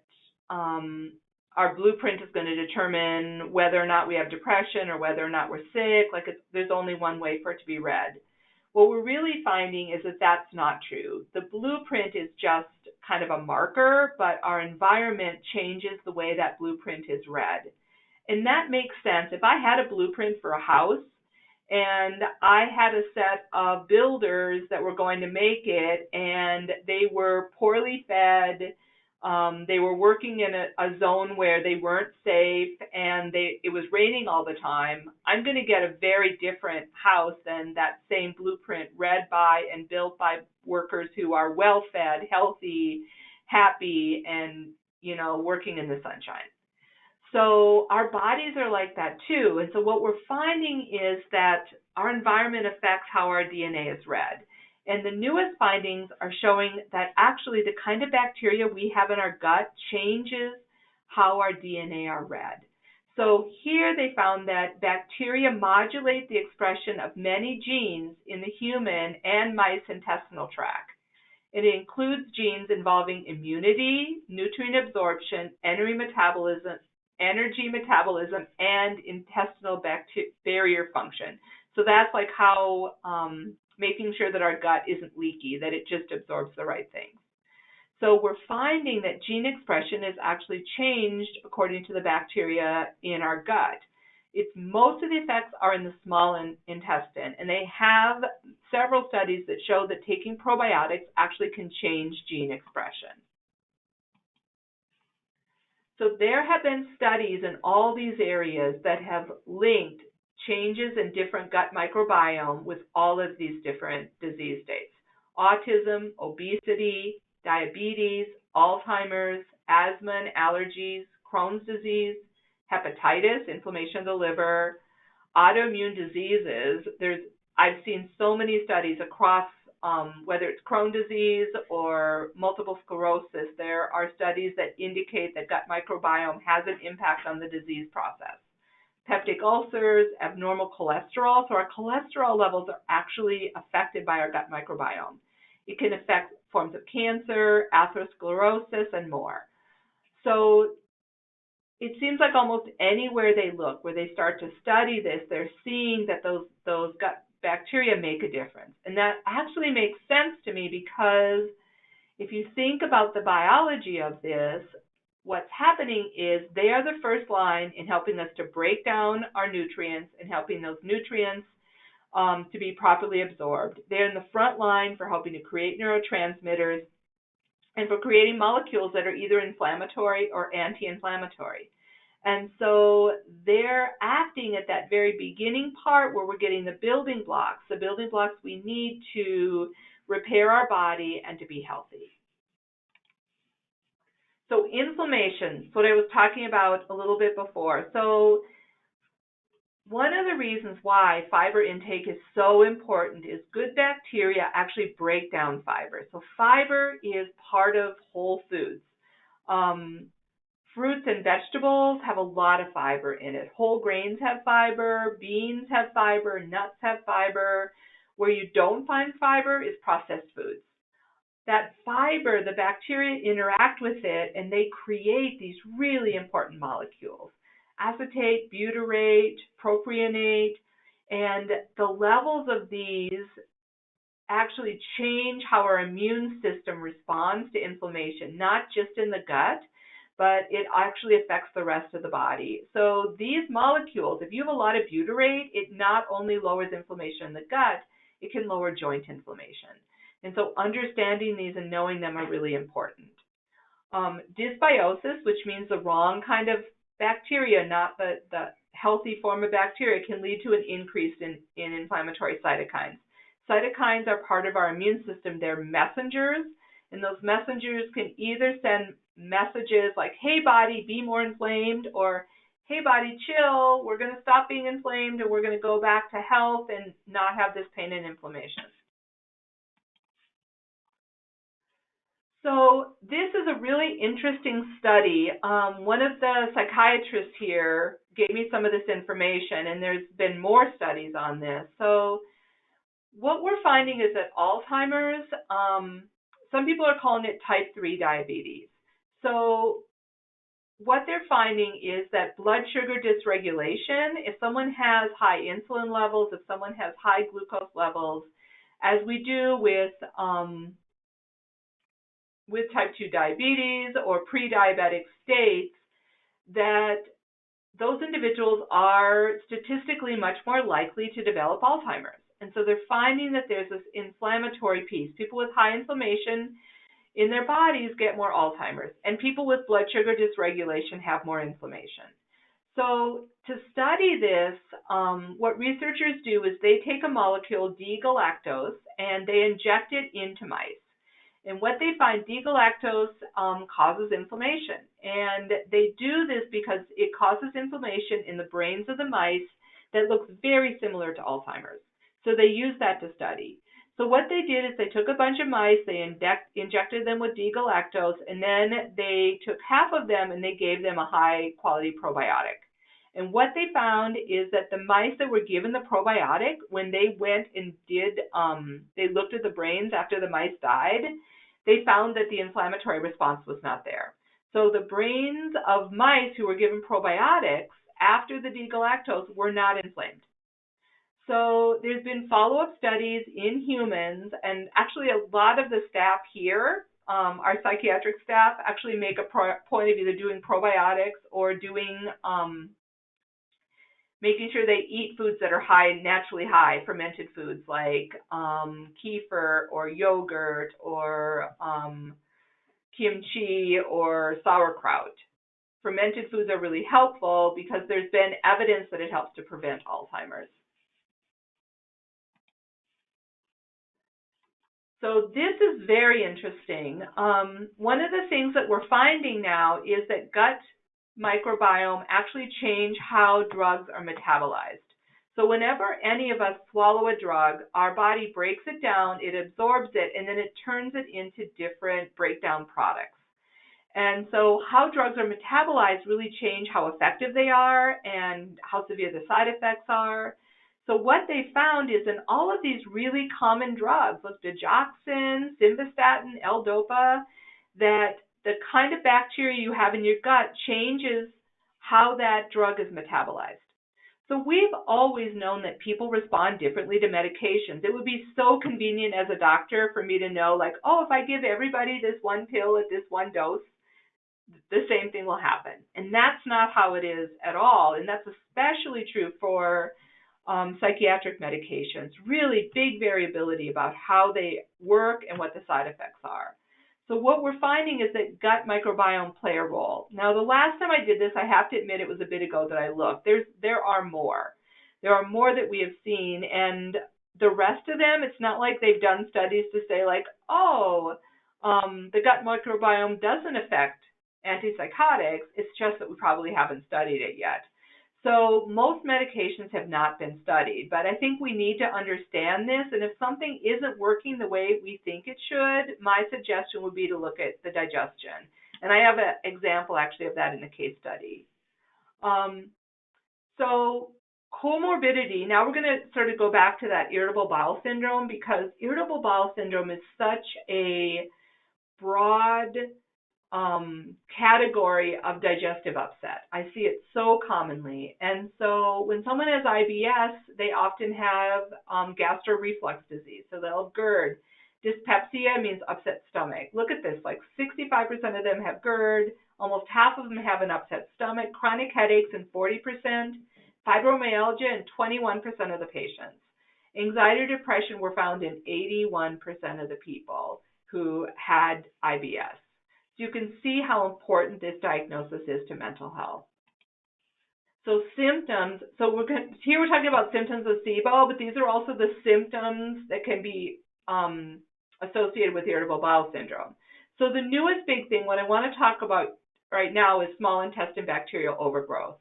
[SPEAKER 1] our blueprint is going to determine whether or not we have depression or whether or not we're sick. Like there's only one way for it to be read. What we're really finding is that that's not true. The blueprint is just kind of a marker, but our environment changes the way that blueprint is read. And that makes sense. If I had a blueprint for a house and I had a set of builders that were going to make it and they were poorly fed, they were working in a zone where they weren't safe and it was raining all the time, I'm going to get a very different house than that same blueprint read by and built by workers who are well-fed, healthy, happy, and, working in the sunshine. So our bodies are like that too. And so what we're finding is that our environment affects how our DNA is read. And the newest findings are showing that actually the kind of bacteria we have in our gut changes how our DNA are read. So here they found that bacteria modulate the expression of many genes in the human and mice intestinal tract. It includes genes involving immunity, nutrient absorption, energy metabolism, and intestinal barrier function. So that's like how making sure that our gut isn't leaky, that it just absorbs the right things. So we're finding that gene expression is actually changed according to the bacteria in our gut. Most of the effects are in the small intestine, and they have several studies that show that taking probiotics actually can change gene expression. So there have been studies in all these areas that have linked changes in different gut microbiome with all of these different disease states: autism, obesity, diabetes, Alzheimer's, asthma and allergies, Crohn's disease, hepatitis, inflammation of the liver, autoimmune diseases. I've seen so many studies across, whether it's Crohn's disease or multiple sclerosis, there are studies that indicate that gut microbiome has an impact on the disease process. Peptic ulcers, abnormal cholesterol. So our cholesterol levels are actually affected by our gut microbiome. It can affect forms of cancer, atherosclerosis, and more. So it seems like almost anywhere they look, where they start to study this, they're seeing that those gut bacteria make a difference. And that actually makes sense to me because if you think about the biology of this, what's happening is they are the first line in helping us to break down our nutrients and helping those nutrients to be properly absorbed. They're in the front line for helping to create neurotransmitters and for creating molecules that are either inflammatory or anti-inflammatory. And so they're acting at that very beginning part where we're getting the building blocks we need to repair our body and to be healthy. So inflammation is what I was talking about a little bit before. So one of the reasons why fiber intake is so important is good bacteria actually break down fiber. So fiber is part of whole foods. Fruits and vegetables have a lot of fiber in it. Whole grains have fiber, beans have fiber, nuts have fiber. Where you don't find fiber is processed foods. That fiber, the bacteria interact with it and they create these really important molecules. Acetate, butyrate, propionate, and the levels of these actually change how our immune system responds to inflammation, not just in the gut, but it actually affects the rest of the body. So these molecules, if you have a lot of butyrate, it not only lowers inflammation in the gut, it can lower joint inflammation. And so understanding these and knowing them are really important. Dysbiosis, which means the wrong kind of bacteria, not the healthy form of bacteria, can lead to an increase in inflammatory cytokines. Cytokines are part of our immune system. They're messengers, and those messengers can either send messages like, hey body, be more inflamed, or hey body, chill, we're going to stop being inflamed and we're going to go back to health and not have this pain and inflammation. So this is a really interesting study. One of the psychiatrists here gave me some of this information, and there's been more studies on this. So what we're finding is that Alzheimer's, some people are calling it type 3 diabetes. So what they're finding is that blood sugar dysregulation, if someone has high insulin levels, if someone has high glucose levels, as we do with type 2 diabetes or pre-diabetic states, that those individuals are statistically much more likely to develop Alzheimer's. And so they're finding that there's this inflammatory piece. People with high inflammation in their bodies get more Alzheimer's, and people with blood sugar dysregulation have more inflammation. So to study this, what researchers do is they take a molecule, D-galactose, and they inject it into mice. And what they find, D-galactose causes inflammation. And they do this because it causes inflammation in the brains of the mice that looks very similar to Alzheimer's. So they use that to study. So what they did is they took a bunch of mice, they injected them with D-galactose, and then they took half of them and they gave them a high-quality probiotic. And what they found is that the mice that were given the probiotic, when they went and they looked at the brains after the mice died, they found that the inflammatory response was not there. So the brains of mice who were given probiotics after the D-galactose were not inflamed. So there's been follow-up studies in humans, and actually a lot of the staff here, our psychiatric staff, actually make a point of either doing probiotics or doing making sure they eat foods that are naturally high, fermented foods like kefir or yogurt or kimchi or sauerkraut. Fermented foods are really helpful because there's been evidence that it helps to prevent Alzheimer's. So this is very interesting. One of the things that we're finding now is that gut microbiome actually change how drugs are metabolized. So whenever any of us swallow a drug, our body breaks it down, it absorbs it, and then it turns it into different breakdown products. And so how drugs are metabolized really change how effective they are and how severe the side effects are. So what they found is in all of these really common drugs, like digoxin, simvastatin, L-DOPA, that the kind of bacteria you have in your gut changes how that drug is metabolized. So we've always known that people respond differently to medications. It would be so convenient as a doctor for me to know, like, oh, if I give everybody this one pill at this one dose, the same thing will happen. And that's not how it is at all. And that's especially true for psychiatric medications. Really big variability about how they work and what the side effects are. So what we're finding is that gut microbiome play a role. Now, the last time I did this, I have to admit it was a bit ago that I looked. There are more. There are more that we have seen, and the rest of them, it's not like they've done studies to say like, oh, the gut microbiome doesn't affect antipsychotics. It's just that we probably haven't studied it yet. So most medications have not been studied, but I think we need to understand this, and if something isn't working the way we think it should, my suggestion would be to look at the digestion. And I have an example actually of that in a case study. So comorbidity, now we're going to sort of go back to that irritable bowel syndrome, because irritable bowel syndrome is such a broad category of digestive upset. I see it so commonly. And so when someone has IBS, they often have gastroreflux disease. So they'll have GERD. Dyspepsia means upset stomach. Look at this, like 65% of them have GERD, almost half of them have an upset stomach, chronic headaches in 40%, fibromyalgia in 21% of the patients. Anxiety or depression were found in 81% of the people who had IBS. You can see how important this diagnosis is to mental health. So symptoms, here we're talking about symptoms of SIBO, but these are also the symptoms that can be associated with irritable bowel syndrome. So the newest big thing, what I want to talk about right now is small intestine bacterial overgrowth.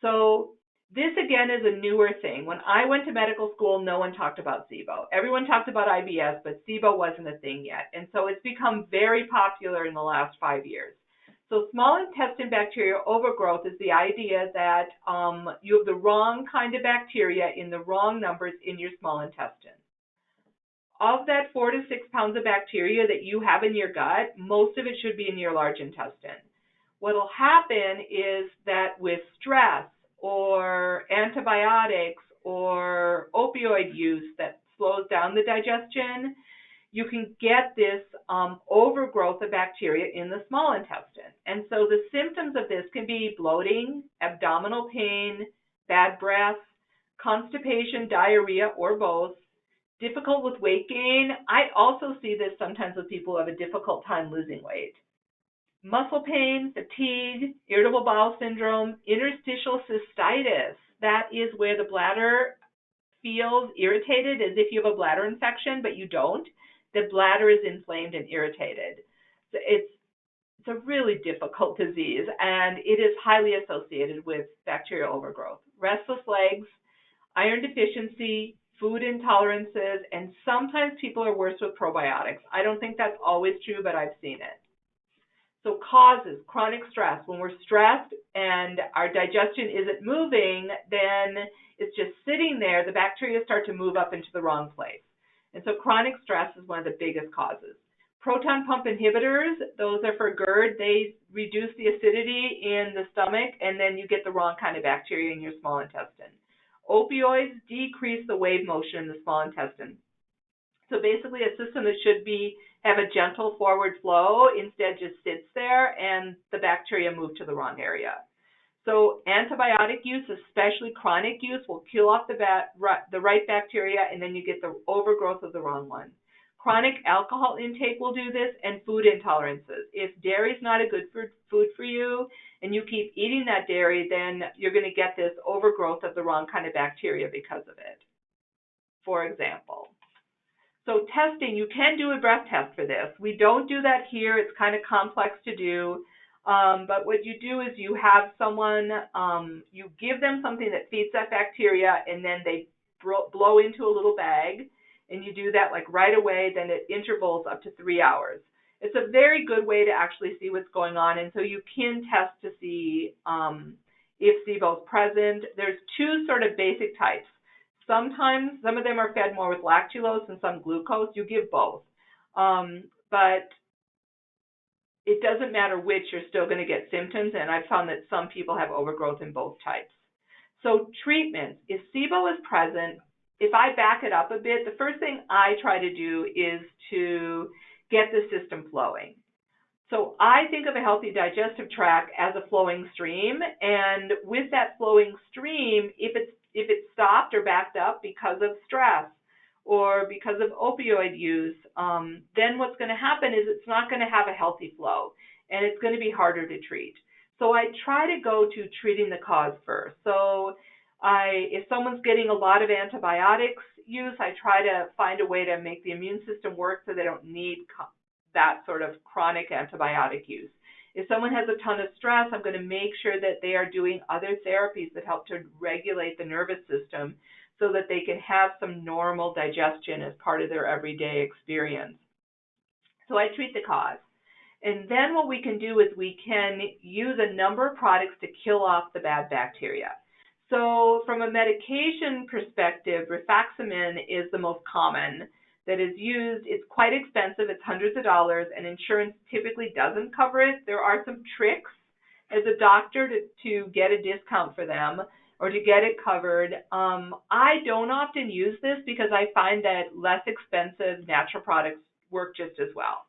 [SPEAKER 1] So this, again, is a newer thing. When I went to medical school, no one talked about SIBO. Everyone talked about IBS, but SIBO wasn't a thing yet. And so it's become very popular in the last 5 years. So small intestine bacterial overgrowth is the idea that you have the wrong kind of bacteria in the wrong numbers in your small intestine. Of that 4 to 6 pounds of bacteria that you have in your gut, most of it should be in your large intestine. What will happen is that with stress, or antibiotics or opioid use that slows down the digestion, you can get this overgrowth of bacteria in the small intestine. And so the symptoms of this can be bloating, abdominal pain, bad breath, constipation, diarrhea, or both, difficult with weight gain. I also see this sometimes with people who have a difficult time losing weight. Muscle pain, fatigue, irritable bowel syndrome, interstitial cystitis. That is where the bladder feels irritated as if you have a bladder infection, but you don't. The bladder is inflamed and irritated. So it's a really difficult disease, and it is highly associated with bacterial overgrowth. Restless legs, iron deficiency, food intolerances, and sometimes people are worse with probiotics. I don't think that's always true, but I've seen it. So causes, chronic stress. When we're stressed and our digestion isn't moving, then it's just sitting there. The bacteria start to move up into the wrong place. And so chronic stress is one of the biggest causes. Proton pump inhibitors, those are for GERD. They reduce the acidity in the stomach, and then you get the wrong kind of bacteria in your small intestine. Opioids decrease the wave motion in the small intestine. So basically a system that should have a gentle forward flow instead just sits there and the bacteria move to the wrong area. So antibiotic use, especially chronic use, will kill off the right bacteria, and then you get the overgrowth of the wrong one. Chronic alcohol intake will do this, and food intolerances. If dairy is not a good food for you and you keep eating that dairy, then you're going to get this overgrowth of the wrong kind of bacteria because of it, for example. So testing, you can do a breath test for this. We don't do that here. It's kind of complex to do. But what you do is you have someone, you give them something that feeds that bacteria, and then they blow into a little bag, and you do that like right away, then at intervals up to 3 hours. It's a very good way to actually see what's going on, and so you can test to see if SIBO is present. There's two sort of basic types. Sometimes some of them are fed more with lactulose and some glucose. You give both. But it doesn't matter which, you're still going to get symptoms, and I've found that some people have overgrowth in both types. So treatments, if SIBO is present, if I back it up a bit, the first thing I try to do is to get the system flowing. So I think of a healthy digestive tract as a flowing stream, and with that flowing stream, if it's stopped or backed up because of stress or because of opioid use, then what's going to happen is it's not going to have a healthy flow, and it's going to be harder to treat. So I try to go to treating the cause first. So if someone's getting a lot of antibiotics use, I try to find a way to make the immune system work so they don't need that sort of chronic antibiotic use. If someone has a ton of stress, I'm going to make sure that they are doing other therapies that help to regulate the nervous system so that they can have some normal digestion as part of their everyday experience. So I treat the cause. And then what we can do is we can use a number of products to kill off the bad bacteria. So from a medication perspective, rifaximin is the most common that is used. It's quite expensive. It's hundreds of dollars, and insurance typically doesn't cover it. There are some tricks as a doctor to get a discount for them or to get it covered. I don't often use this because I find that less expensive natural products work just as well.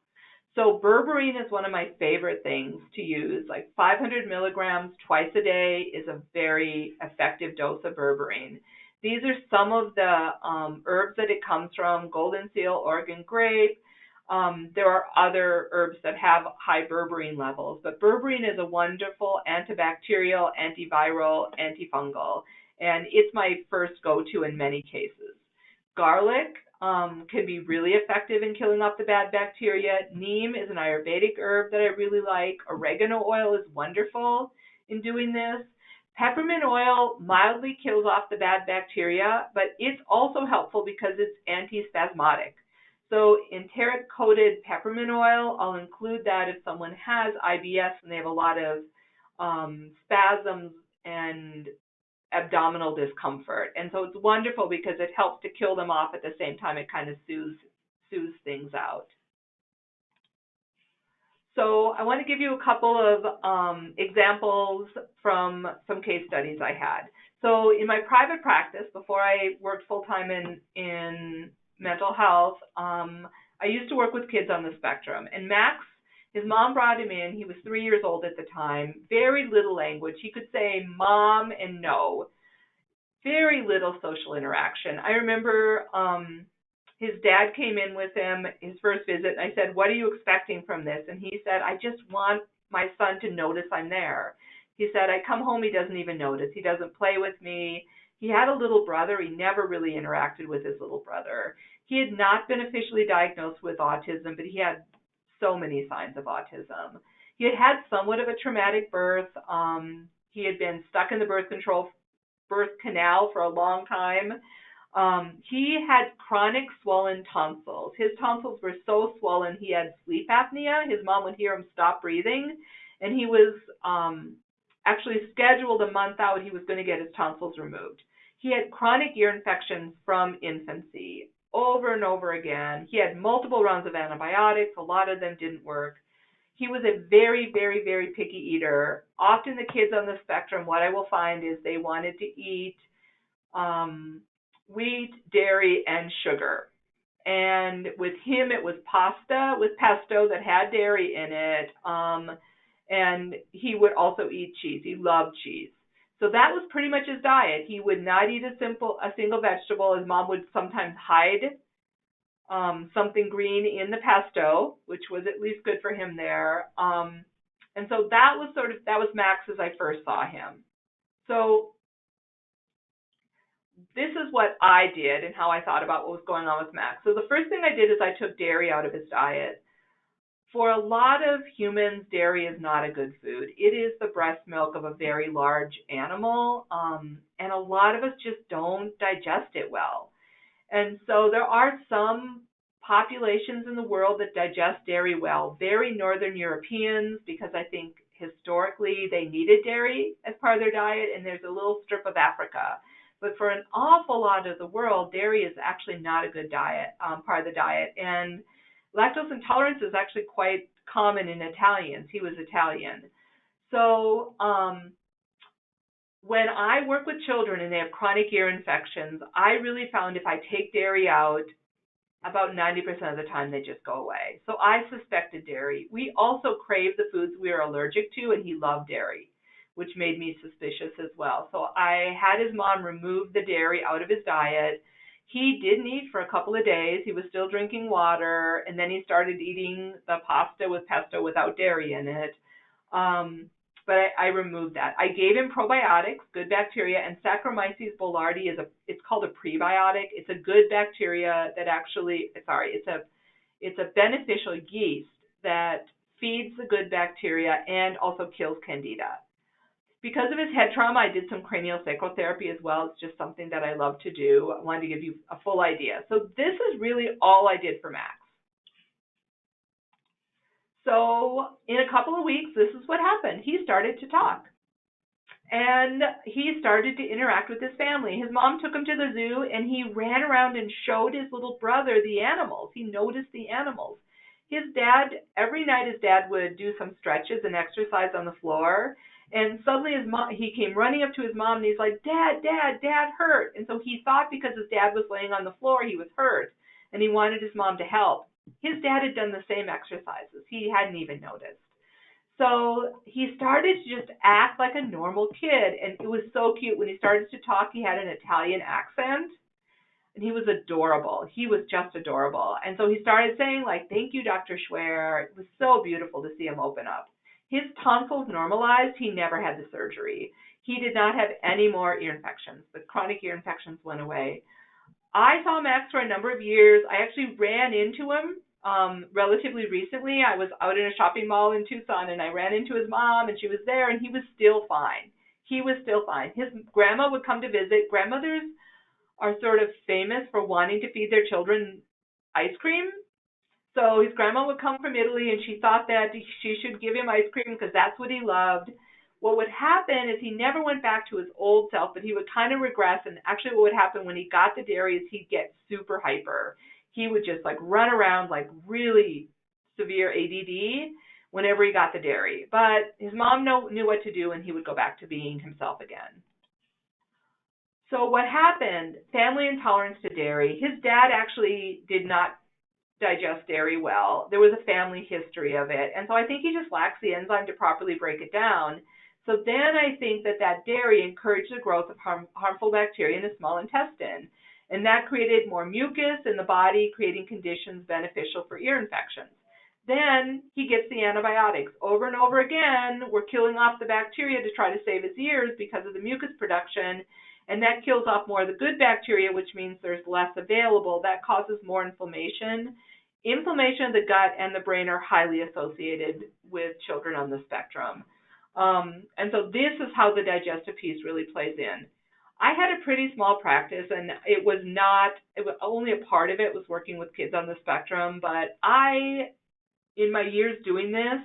[SPEAKER 1] So berberine is one of my favorite things to use. Like 500 milligrams twice a day is a very effective dose of berberine. These are some of the herbs that it comes from: golden seal, Oregon grape. There are other herbs that have high berberine levels, but berberine is a wonderful antibacterial, antiviral, antifungal, and it's my first go-to in many cases. Garlic can be really effective in killing off the bad bacteria. Neem is an Ayurvedic herb that I really like. Oregano oil is wonderful in doing this. Peppermint oil mildly kills off the bad bacteria, but it's also helpful because it's antispasmodic. So enteric coated peppermint oil, I'll include that if someone has IBS and they have a lot of spasms and abdominal discomfort. And so it's wonderful because it helps to kill them off at the same time. It kind of soothes things out. So I want to give you a couple of examples from some case studies I had. So in my private practice, before I worked full-time in mental health, I used to work with kids on the spectrum. And Max, his mom brought him in. He was 3 years old at the time. Very little language. He could say mom and no. Very little social interaction. I remember his dad came in with him, his first visit, and I said, "What are you expecting from this?" And he said, "I just want my son to notice I'm there." He said, "I come home, he doesn't even notice. He doesn't play with me." He had a little brother. He never really interacted with his little brother. He had not been officially diagnosed with autism, but he had so many signs of autism. He had had somewhat of a traumatic birth. He had been stuck in the birth canal for a long time. He had chronic swollen tonsils. His tonsils were so swollen he had sleep apnea. His mom would hear him stop breathing, and he was actually scheduled a month out. He was going to get his tonsils removed. He had chronic ear infections from infancy over and over again. He had multiple rounds of antibiotics. A lot of them didn't work. He was a very, very, very picky eater. Often the kids on the spectrum, what I will find is they wanted to eat wheat, dairy, and sugar. And with him, it was pasta with pesto that had dairy in it. And he would also eat cheese. He loved cheese. So that was pretty much his diet. He would not eat a single vegetable. His mom would sometimes hide something green in the pesto, which was at least good for him there. And so that was Max as I first saw him. So this is what I did and how I thought about what was going on with Max. So the first thing I did is I took dairy out of his diet. For a lot of humans, dairy is not a good food. It is the breast milk of a very large animal, and a lot of us just don't digest it well. And so there are some populations in the world that digest dairy well. Very Northern Europeans, because I think historically they needed dairy as part of their diet, and there's a little strip of Africa. But for an awful lot of the world, dairy is actually not a good diet, part of the diet. And lactose intolerance is actually quite common in Italians. He was Italian. So when I work with children and they have chronic ear infections, I really found if I take dairy out, about 90% of the time they just go away. So I suspected dairy. We also crave the foods we are allergic to, and he loved dairy, which made me suspicious as well. So I had his mom remove the dairy out of his diet. He didn't eat for a couple of days. He was still drinking water, and then he started eating the pasta with pesto without dairy in it. But I removed that. I gave him probiotics, good bacteria, and Saccharomyces boulardii it's called a prebiotic. It's a good bacteria that it's a beneficial yeast that feeds the good bacteria and also kills candida. Because of his head trauma, I did some craniosacral therapy as well. It's just something that I love to do. I wanted to give you a full idea. So this is really all I did for Max. So in a couple of weeks, this is what happened. He started to talk. And he started to interact with his family. His mom took him to the zoo, and he ran around and showed his little brother the animals. He noticed the animals. His dad, every night his dad would do some stretches and exercise on the floor. And suddenly he came running up to his mom, and he's like, Dad hurt. And so he thought because his dad was laying on the floor, he was hurt, and he wanted his mom to help. His dad had done the same exercises. He hadn't even noticed. So he started to just act like a normal kid, and it was so cute. When he started to talk, he had an Italian accent, and he was adorable. He was just adorable. And so he started saying, like, thank you, Dr. Schwehr. It was so beautiful to see him open up. His tonsils normalized. He never had the surgery. He did not have any more ear infections. The chronic ear infections went away. I saw Max for a number of years. I actually ran into him relatively recently. I was out in a shopping mall in Tucson, and I ran into his mom, and she was there, and he was still fine. He was still fine. His grandma would come to visit. Grandmothers are sort of famous for wanting to feed their children ice cream. So his grandma would come from Italy, and she thought that she should give him ice cream because that's what he loved. What would happen is he never went back to his old self, but he would kind of regress. And actually what would happen when he got the dairy is he'd get super hyper. He would just like run around like really severe ADD whenever he got the dairy. But his mom knew what to do, and he would go back to being himself again. So what happened, family intolerance to dairy. His dad actually did not digest dairy well. There was a family history of it. And so I think he just lacks the enzyme to properly break it down. So then I think that dairy encouraged the growth of harmful bacteria in the small intestine. And that created more mucus in the body, creating conditions beneficial for ear infections. Then he gets the antibiotics. Over and over again, we're killing off the bacteria to try to save his ears because of the mucus production. And that kills off more of the good bacteria, which means there's less available. That causes more inflammation. Inflammation of the gut and the brain are highly associated with children on the spectrum. And so this is how the digestive piece really plays in. I had a pretty small practice, and it was only a part of it was working with kids on the spectrum, but in my years doing this,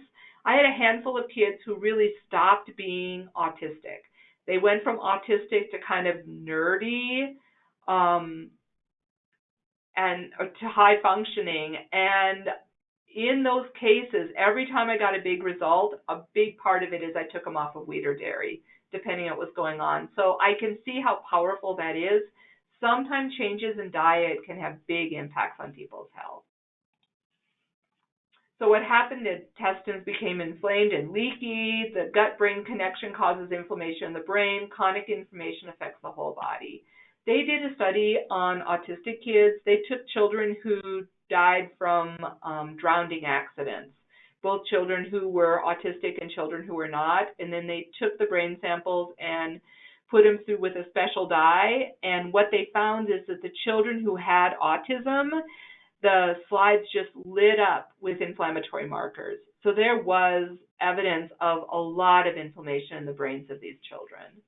[SPEAKER 1] I had a handful of kids who really stopped being autistic. They went from autistic to kind of nerdy, and to high functioning. And in those cases, every time I got a big result, a big part of it is I took them off of wheat or dairy, depending on what's going on. So I can see how powerful that is. Sometimes changes in diet can have big impacts on people's health. So what happened is intestines became inflamed and leaky. The gut-brain connection causes inflammation in the brain. Chronic inflammation affects the whole body. They did a study on autistic kids. They took children who died from drowning accidents, both children who were autistic and children who were not, and then they took the brain samples and put them through with a special dye. And what they found is that the children who had autism, the slides just lit up with inflammatory markers. So there was evidence of a lot of inflammation in the brains of these children.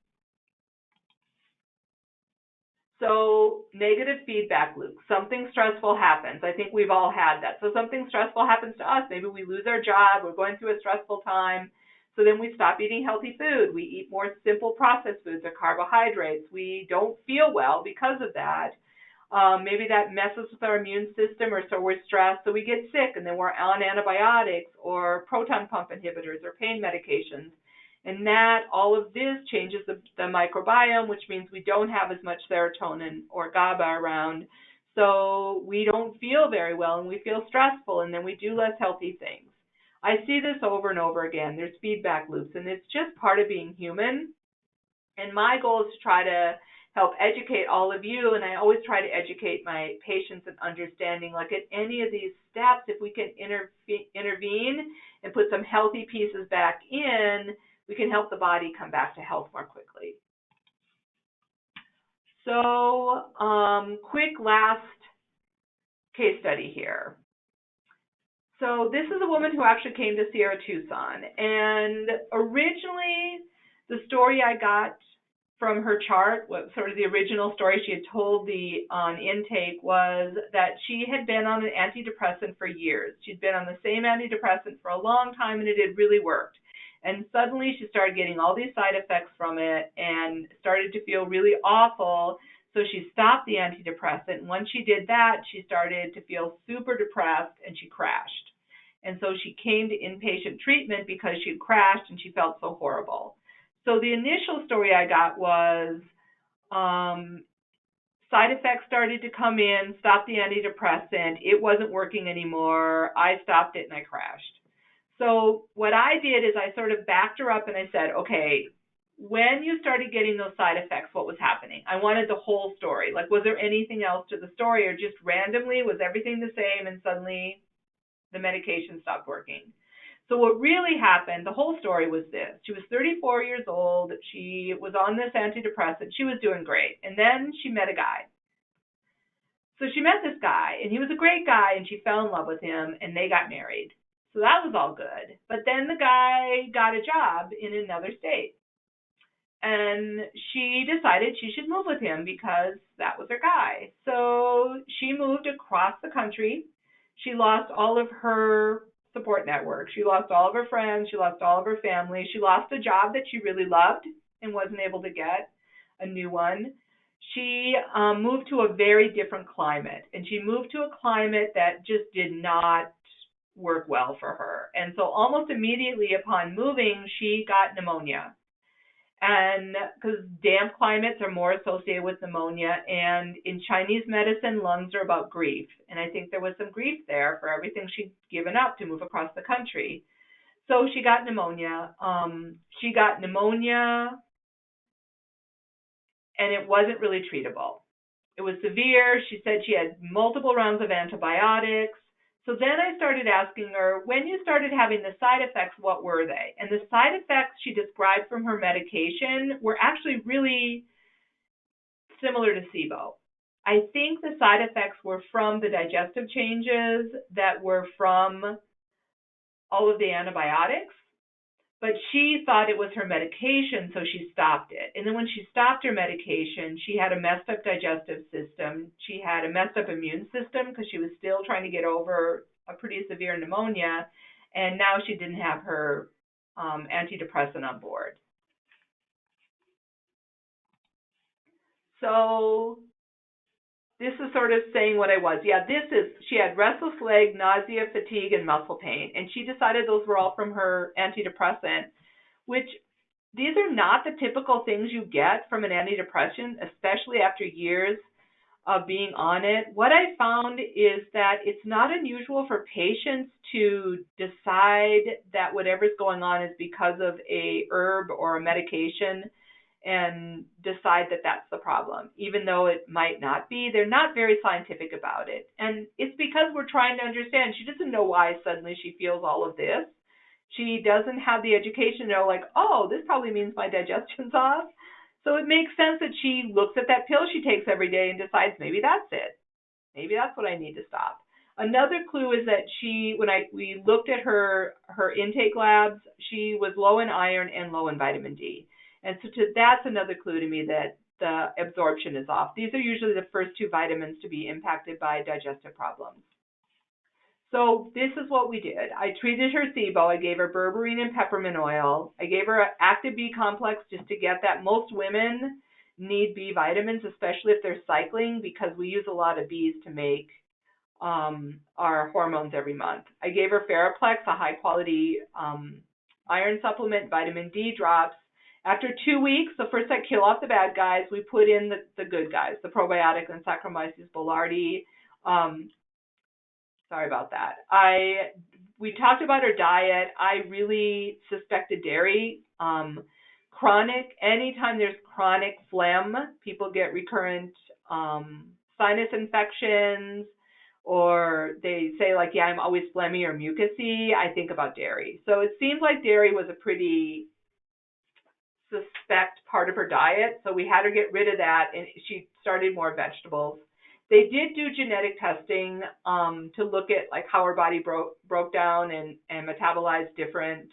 [SPEAKER 1] So negative feedback loop, something stressful happens. I think we've all had that. So something stressful happens to us. Maybe we lose our job, we're going through a stressful time. So then we stop eating healthy food. We eat more simple processed foods or carbohydrates. We don't feel well because of that. Maybe that messes with our immune system, or so we're stressed, so we get sick, and then we're on antibiotics or proton pump inhibitors or pain medications. And that, all of this changes the microbiome, which means we don't have as much serotonin or GABA around. So we don't feel very well, and we feel stressful, and then we do less healthy things. I see this over and over again. There's feedback loops, and it's just part of being human. And my goal is to try to help educate all of you, and I always try to educate my patients in understanding, like at any of these steps, if we can intervene and put some healthy pieces back in, we can help the body come back to health more quickly. So, quick last case study here. So this is a woman who actually came to Sierra Tucson, and originally the story I got from her chart, what sort of the original story she had told on intake, was that she had been on an antidepressant for years. She'd been on the same antidepressant for a long time, and it had really worked. And suddenly she started getting all these side effects from it and started to feel really awful. So she stopped the antidepressant. And once she did that, she started to feel super depressed and she crashed. And so she came to inpatient treatment because she had crashed and she felt so horrible. So the initial story I got was side effects started to come in, stopped the antidepressant, it wasn't working anymore, I stopped it and I crashed. So what I did is I sort of backed her up and I said, okay, when you started getting those side effects, what was happening? I wanted the whole story. Like, was there anything else to the story, or just randomly was everything the same and suddenly the medication stopped working? So what really happened, the whole story was this. She was 34 years old. She was on this antidepressant. She was doing great. And then she met a guy. So she met this guy, and he was a great guy, and she fell in love with him, and they got married. So that was all good. But then the guy got a job in another state. And she decided she should move with him because that was her guy. So she moved across the country. She lost all of her support network. She lost all of her friends. She lost all of her family. She lost a job that she really loved and wasn't able to get a new one. She moved to a very different climate. And she moved to a climate that just did not work well for her. And so almost immediately upon moving, she got pneumonia. And because damp climates are more associated with pneumonia, and in Chinese medicine, lungs are about grief. And I think there was some grief there for everything she'd given up to move across the country. So she got pneumonia. And it wasn't really treatable. It was severe. She said she had multiple rounds of antibiotics. So then I started asking her, when you started having the side effects, what were they? And the side effects she described from her medication were actually really similar to SIBO. I think the side effects were from the digestive changes that were from all of the antibiotics, but she thought it was her medication, so she stopped it. And then when she stopped her medication, she had a messed up digestive system. She had a messed up immune system because she was still trying to get over a pretty severe pneumonia. And now she didn't have her antidepressant on board. So this is sort of saying what I was. Yeah, she had restless leg, nausea, fatigue, and muscle pain. And she decided those were all from her antidepressant, which these are not the typical things you get from an antidepressant, especially after years of being on it. What I found is that it's not unusual for patients to decide that whatever's going on is because of a herb or a medication, and decide that that's the problem, even though it might not be. They're not very scientific about it. And it's because we're trying to understand. She doesn't know why suddenly she feels all of this. She doesn't have the education to know, like, oh, this probably means my digestion's off. So it makes sense that she looks at that pill she takes every day and decides maybe that's it. Maybe that's what I need to stop. Another clue is that we looked at her intake labs, she was low in iron and low in vitamin D. And so that's another clue to me that the absorption is off. These are usually the first two vitamins to be impacted by digestive problems. So this is what we did. I treated her SIBO. I gave her berberine and peppermint oil. I gave her an active B complex just to get that. Most women need B vitamins, especially if they're cycling, because we use a lot of Bs to make our hormones every month. I gave her Ferroplex, a high-quality iron supplement, vitamin D drops. After 2 weeks, so first I kill off the bad guys. We put in the good guys, the probiotic and Saccharomyces boulardii. Sorry about that. We talked about her diet. I really suspected dairy. anytime there's chronic phlegm, people get recurrent sinus infections, or they say like, yeah, I'm always phlegmy or mucousy, I think about dairy. So it seems like dairy was a pretty suspect part of her diet, so we had her get rid of that, and she started more vegetables. They did do genetic testing to look at like how her body broke down and metabolized different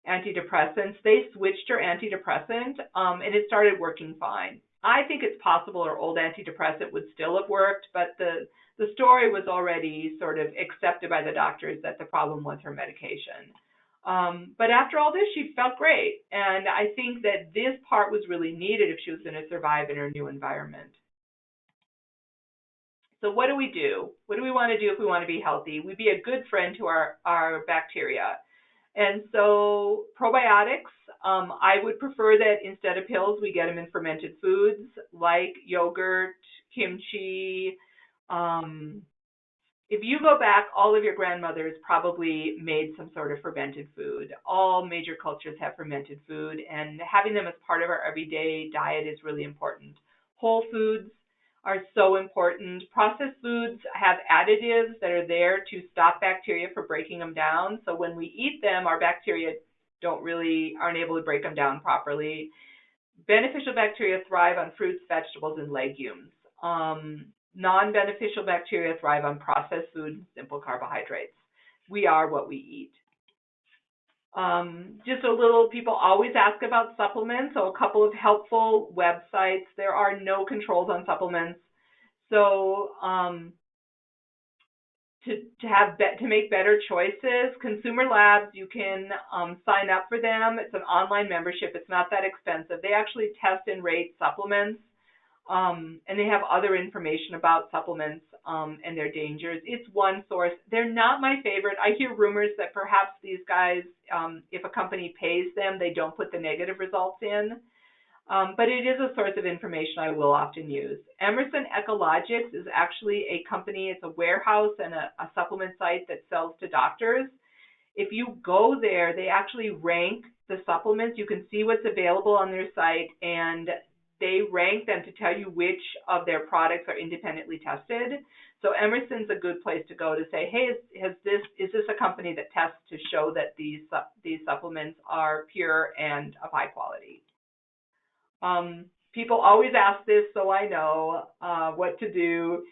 [SPEAKER 1] antidepressants. They switched her antidepressant, and it started working fine. I think it's possible her old antidepressant would still have worked, but the story was already sort of accepted by the doctors that the problem was her medication. But after all this, she felt great. And I think that this part was really needed if she was going to survive in her new environment. So what do we do? What do we want to do if we want to be healthy? We be a good friend to our bacteria. And so probiotics, I would prefer that instead of pills, we get them in fermented foods like yogurt, kimchi. If you go back, all of your grandmothers probably made some sort of fermented food. All major cultures have fermented food, and having them as part of our everyday diet is really important. Whole foods are so important. Processed foods have additives that are there to stop bacteria from breaking them down. So when we eat them, our bacteria aren't able to break them down properly. Beneficial bacteria thrive on fruits, vegetables, and legumes. Non-beneficial bacteria thrive on processed foods and simple carbohydrates. We are what we eat. Just a little, people always ask about supplements, so a couple of helpful websites. There are no controls on supplements. So to make better choices, Consumer Labs, you can sign up for them. It's an online membership. It's not that expensive. They actually test and rate supplements. And they have other information about supplements and their dangers. It's one source. They're not my favorite. I hear rumors that perhaps these guys, if a company pays them, they don't put the negative results in. But it is a source of information I will often use. Emerson Ecologics is actually a company. It's a warehouse and a supplement site that sells to doctors. If you go there, they actually rank the supplements. You can see what's available on their site, and they rank them to tell you which of their products are independently tested. So Emerson's a good place to go to say, hey, is this a company that tests to show that these supplements are pure and of high quality? People always ask this, so I know what to do.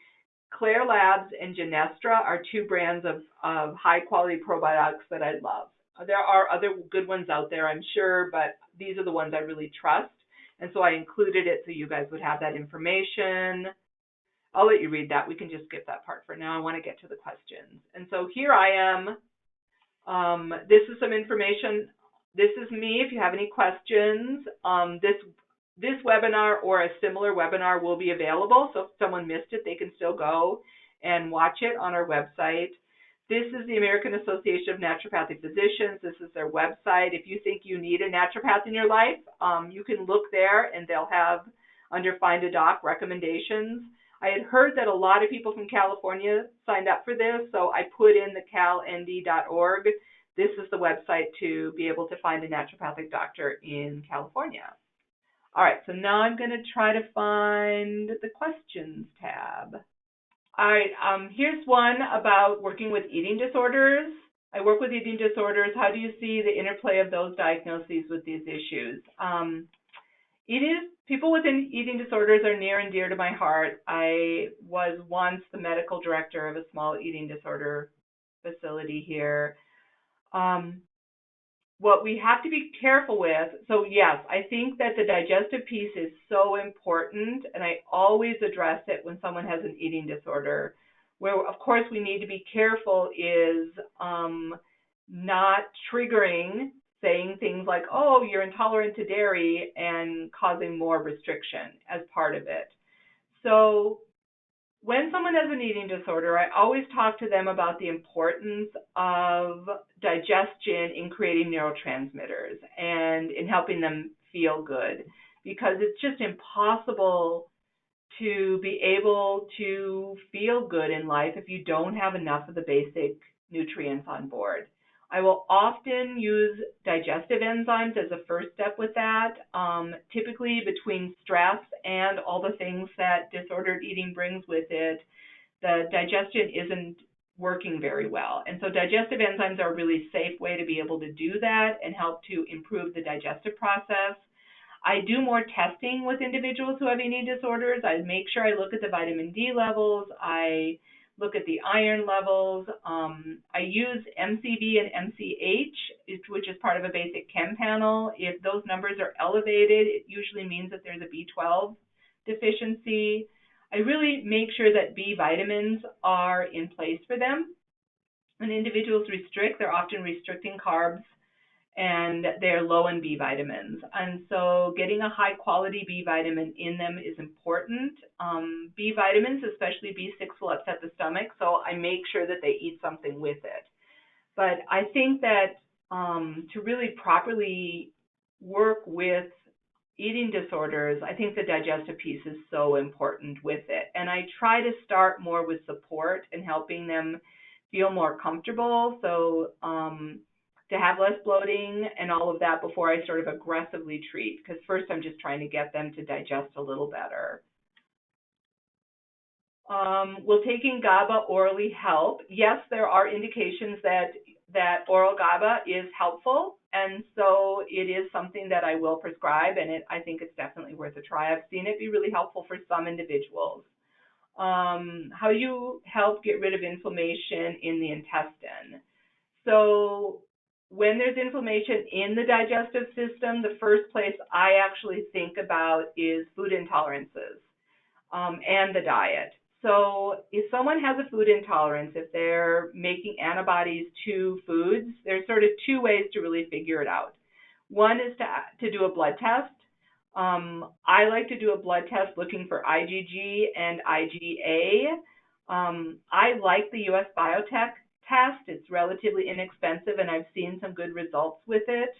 [SPEAKER 1] Claire Labs and Genestra are two brands of high quality probiotics that I love. There are other good ones out there, I'm sure, but these are the ones I really trust. And so I included it so you guys would have that information. I'll let you read that. We can just skip that part for now. I want to get to the questions. And so here I am. This is some information. This is me. If you have any questions, this webinar or a similar webinar will be available. So if someone missed it, they can still go and watch it on our website. This is the American Association of Naturopathic Physicians. This is their website. If you think you need a naturopath in your life, you can look there, and they'll have, under Find a Doc, recommendations. I had heard that a lot of people from California signed up for this, so I put in the calnd.org. This is the website to be able to find a naturopathic doctor in California. All right, so now I'm going to try to find the questions tab. All right, here's one about working with eating disorders. I work with eating disorders. How do you see the interplay of those diagnoses with these issues? People with eating disorders are near and dear to my heart. I was once the medical director of a small eating disorder facility here. What we have to be careful with, so yes, I think that the digestive piece is so important, and I always address it when someone has an eating disorder. Where, of course, we need to be careful is not triggering, saying things like, oh, you're intolerant to dairy, and causing more restriction as part of it. So when someone has an eating disorder, I always talk to them about the importance of digestion in creating neurotransmitters and in helping them feel good, because it's just impossible to be able to feel good in life if you don't have enough of the basic nutrients on board. I will often use digestive enzymes as a first step with that. Typically between stress and all the things that disordered eating brings with it, the digestion isn't working very well. And so digestive enzymes are a really safe way to be able to do that and help to improve the digestive process. I do more testing with individuals who have eating disorders. I make sure I look at the vitamin D levels. I look at the iron levels. I use MCV and MCH, which is part of a basic chem panel. If those numbers are elevated, it usually means that there's a B12 deficiency. I really make sure that B vitamins are in place for them. When individuals restrict, they're often restricting carbs and they're low in B vitamins. And so getting a high quality B vitamin in them is important. B vitamins, especially B6, will upset the stomach, so I make sure that they eat something with it. But I think that to really properly work with eating disorders, I think the digestive piece is so important with it. And I try to start more with support and helping them feel more comfortable. So to have less bloating and all of that before I sort of aggressively treat, because first I'm just trying to get them to digest a little better. Will taking GABA orally help? Yes, there are indications that oral GABA is helpful, and so it is something that I will prescribe, and I think it's definitely worth a try. I've seen it be really helpful for some individuals. How do you help get rid of inflammation in the intestine? So when there's inflammation in the digestive system, the first place I actually think about is food intolerances and the diet. So if someone has a food intolerance, if they're making antibodies to foods, there's sort of two ways to really figure it out. One is to do a blood test. I like to do a blood test looking for IgG and IgA. I like the US Biotech test. It's relatively inexpensive, and I've seen some good results with it.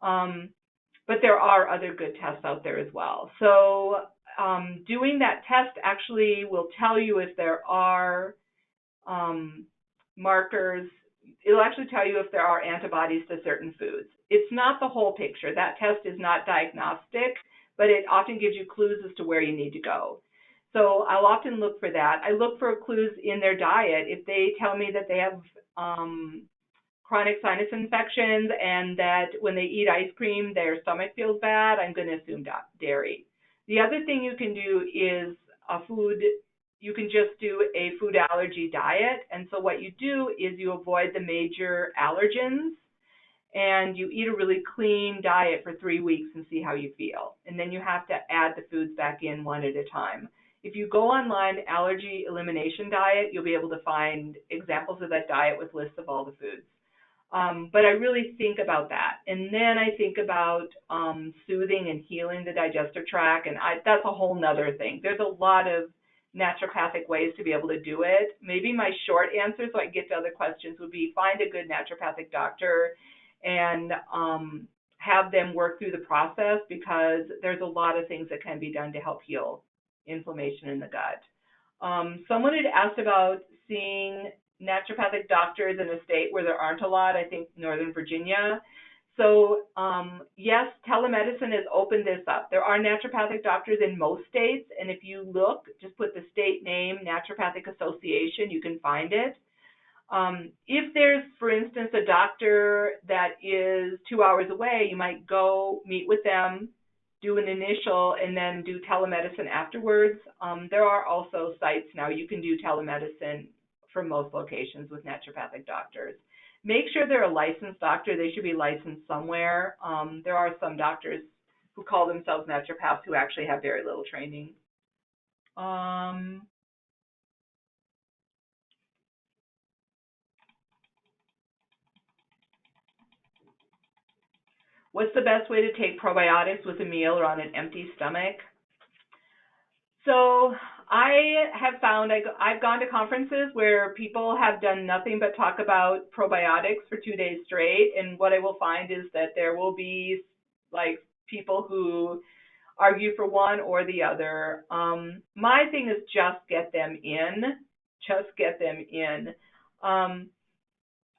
[SPEAKER 1] But there are other good tests out there as well. So doing that test actually will tell you if there are markers. It'll actually tell you if there are antibodies to certain foods. It's not the whole picture. That test is not diagnostic, but it often gives you clues as to where you need to go. So I'll often look for that. I look for clues in their diet. If they tell me that they have chronic sinus infections and that when they eat ice cream, their stomach feels bad, I'm going to assume dairy. The other thing you can do is you can just do a food allergy diet. And so what you do is you avoid the major allergens and you eat a really clean diet for 3 weeks and see how you feel. And then you have to add the foods back in one at a time. If you go online, allergy elimination diet, you'll be able to find examples of that diet with lists of all the foods. But I really think about that. And then I think about soothing and healing the digestive tract, and that's a whole nother thing. There's a lot of naturopathic ways to be able to do it. Maybe my short answer, so I can get to other questions, would be find a good naturopathic doctor and have them work through the process, because there's a lot of things that can be done to help heal inflammation in the gut. Someone had asked about seeing naturopathic doctors in a state where there aren't a lot, I think Northern Virginia. So yes, telemedicine has opened this up. There are naturopathic doctors in most states, and if you look, just put the state name, Naturopathic Association, you can find it. If there's, for instance, a doctor that is 2 hours away, you might go meet with them, do an initial, and then do telemedicine afterwards. There are also sites now you can do telemedicine for most locations with naturopathic doctors. Make sure they're a licensed doctor. They should be licensed somewhere. There are some doctors who call themselves naturopaths who actually have very little training. What's the best way to take probiotics with a meal or on an empty stomach? So I have found I've gone to conferences where people have done nothing but talk about probiotics for 2 days straight, and what I will find is that there will be like people who argue for one or the other. My thing is just get them in. Just get them in.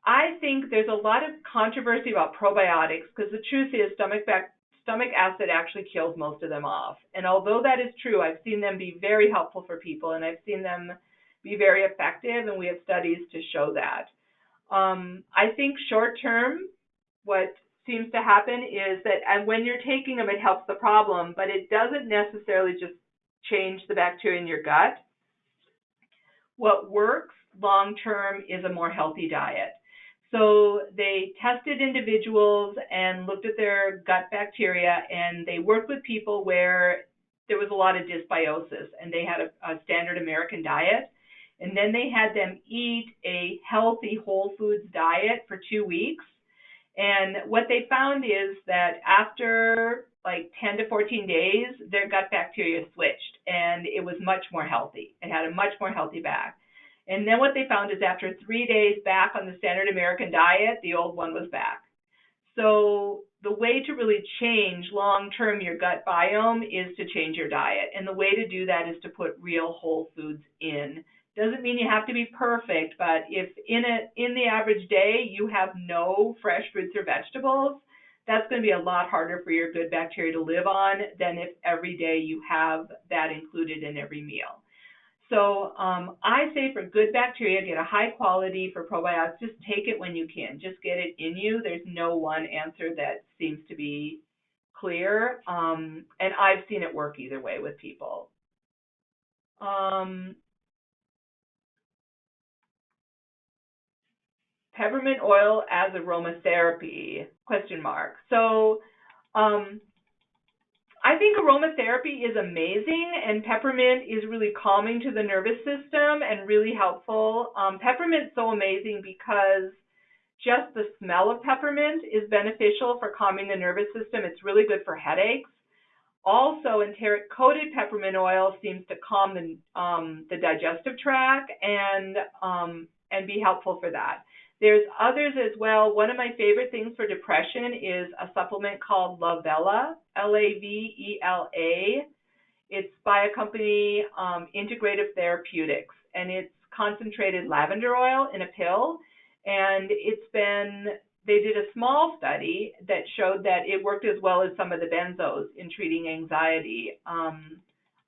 [SPEAKER 1] I think there's a lot of controversy about probiotics because the truth is stomach acid actually kills most of them off. And although that is true, I've seen them be very helpful for people, and I've seen them be very effective, and we have studies to show that. I think short term, what seems to happen is that and when you're taking them, it helps the problem, but it doesn't necessarily just change the bacteria in your gut. What works long term is a more healthy diet. So they tested individuals and looked at their gut bacteria, and they worked with people where there was a lot of dysbiosis, and they had a standard American diet. And then they had them eat a healthy whole foods diet for 2 weeks. And what they found is that after like 10 to 14 days, their gut bacteria switched and it was much more healthy. It had a much more healthy back. And then what they found is after 3 days back on the standard American diet, the old one was back. So the way to really change long-term your gut biome is to change your diet. And the way to do that is to put real whole foods in. Doesn't mean you have to be perfect, but if in the average day you have no fresh fruits or vegetables, that's going to be a lot harder for your good bacteria to live on than if every day you have that included in every meal. So I say for good bacteria, get a high quality. For probiotics, just take it when you can. Just get it in you. There's no one answer that seems to be clear, and I've seen it work either way with people. Peppermint oil as aromatherapy, question mark. So I think aromatherapy is amazing, and peppermint is really calming to the nervous system and really helpful. Peppermint's so amazing because just the smell of peppermint is beneficial for calming the nervous system. It's really good for headaches. Also, enteric coated peppermint oil seems to calm the digestive tract and be helpful for that. There's others as well. One of my favorite things for depression is a supplement called Lavela, Lavela. It's by a company, Integrative Therapeutics, and it's concentrated lavender oil in a pill. And they did a small study that showed that it worked as well as some of the benzos in treating anxiety.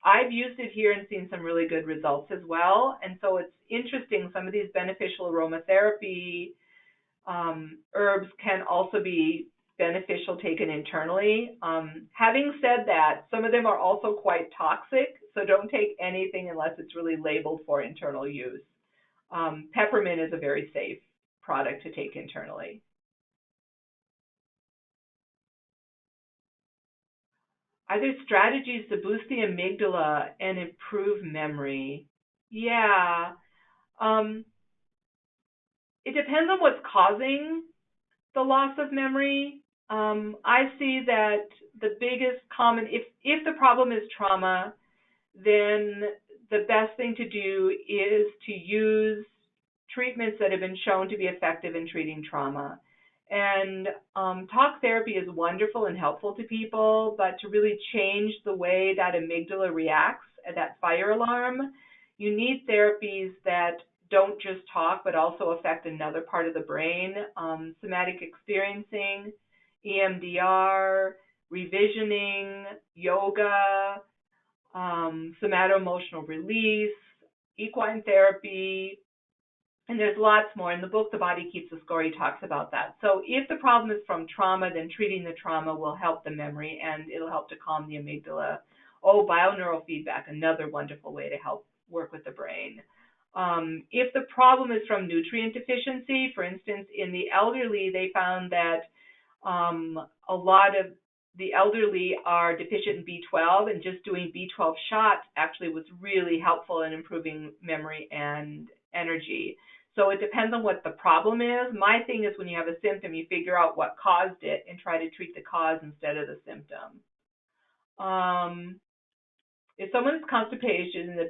[SPEAKER 1] I've used it here and seen some really good results as well. And so it's interesting, some of these beneficial aromatherapy herbs can also be beneficial taken internally. Having said that, some of them are also quite toxic, so don't take anything unless it's really labeled for internal use. Peppermint is a very safe product to take internally. Are there strategies to boost the amygdala and improve memory? Yeah. It depends on what's causing the loss of memory. I see that the biggest common, if the problem is trauma, then the best thing to do is to use treatments that have been shown to be effective in treating trauma. And talk therapy is wonderful and helpful to people, but to really change the way that amygdala reacts, that fire alarm, you need therapies that don't just talk, but also affect another part of the brain. Somatic experiencing, EMDR, revisioning, yoga, somato-emotional release, equine therapy, and there's lots more. In the book, The Body Keeps the Score, he talks about that. So if the problem is from trauma, then treating the trauma will help the memory and it'll help to calm the amygdala. Oh, bioneural feedback, another wonderful way to help work with the brain. If the problem is from nutrient deficiency, for instance, in the elderly, they found that a lot of the elderly are deficient in B12, and just doing B12 shots actually was really helpful in improving memory and energy. So it depends on what the problem is. My thing is when you have a symptom, you figure out what caused it and try to treat the cause instead of the symptom. If someone's constipation and the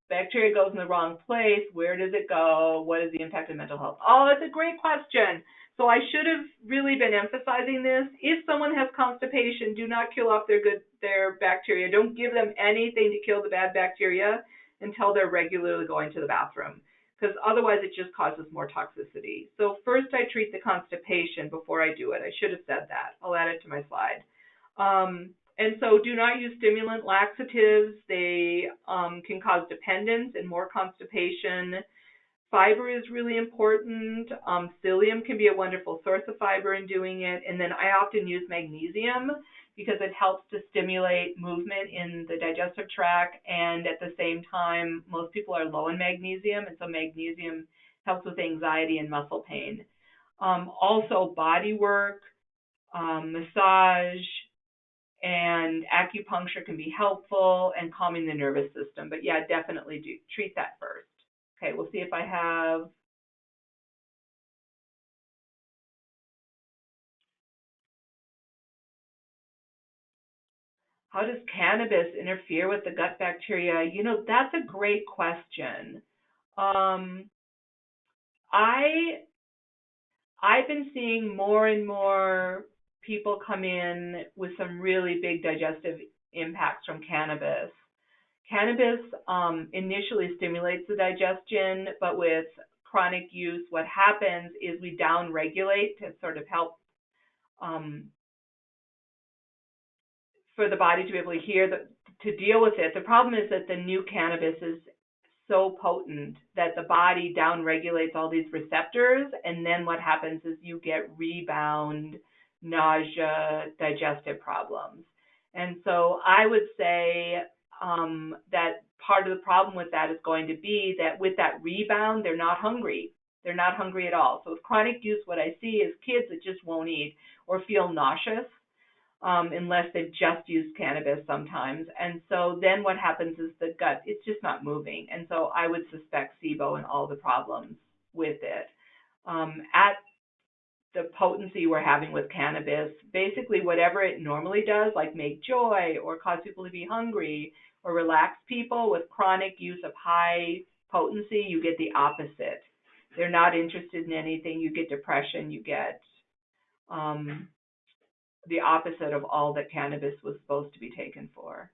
[SPEAKER 1] bacteria goes in the wrong place, where does it go? What is the impact on mental health? Oh, that's a great question. So I should have really been emphasizing this. If someone has constipation, do not kill off their bacteria. Don't give them anything to kill the bad bacteria until they're regularly going to the bathroom. because otherwise it just causes more toxicity. So first I treat the constipation before I do it. I should have said that. I'll add it to my slide. And so do not use stimulant laxatives. They can cause dependence and more constipation. Fiber is really important. Psyllium can be a wonderful source of fiber in doing it. And then I often use magnesium because it helps to stimulate movement in the digestive tract. And at the same time, most people are low in magnesium. And so magnesium helps with anxiety and muscle pain. Also body work, massage, and acupuncture can be helpful and calming the nervous system. But yeah, definitely do treat that first. Okay, we'll see if I have. How does cannabis interfere with the gut bacteria? You know, that's a great question. I've been seeing more and more people come in with some really big digestive impacts from cannabis. Cannabis initially stimulates the digestion, but with chronic use, what happens is we downregulate to sort of help for the body to be able to deal with it. The problem is that the new cannabis is so potent that the body downregulates all these receptors, and then what happens is you get rebound, nausea, digestive problems. And so I would say that part of the problem with that is going to be that with that rebound, they're not hungry. They're not hungry at all. So with chronic use, what I see is kids that just won't eat or feel nauseous unless they've just used cannabis sometimes. And so then what happens is the gut, it's just not moving. And so I would suspect SIBO and all the problems with it. At the potency we're having with cannabis, basically whatever it normally does, like make joy or cause people to be hungry or relax people, with chronic use of high potency, you get the opposite. They're not interested in anything. You get depression. You get the opposite of all that cannabis was supposed to be taken for.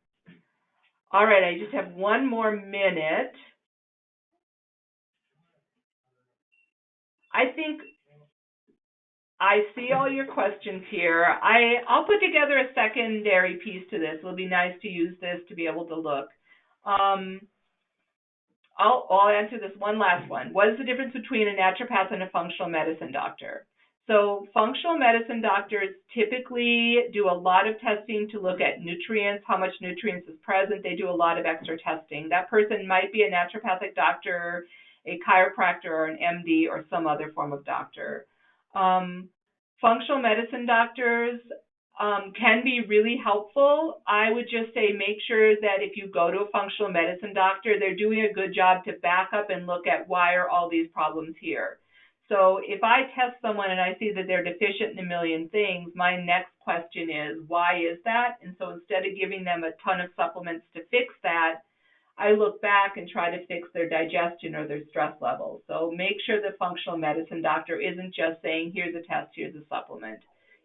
[SPEAKER 1] All right, I just have one more minute. I think I see all your questions here. I'll put together a secondary piece to this. It'll be nice to use this to be able to look. I'll answer this one last one. What is the difference between a naturopath and a functional medicine doctor? So functional medicine doctors typically do a lot of testing to look at nutrients, how much nutrients is present. They do a lot of extra testing. That person might be a naturopathic doctor, a chiropractor, or an MD, or some other form of doctor. Functional medicine doctors can be really helpful. I would just say make sure that if you go to a functional medicine doctor, they're doing a good job to back up and look at why are all these problems here. So if I test someone and I see that they're deficient in a million things, my next question is, why is that? And so instead of giving them a ton of supplements to fix that, I look back and try to fix their digestion or their stress levels. So make sure the functional medicine doctor isn't just saying, here's a test, here's a supplement.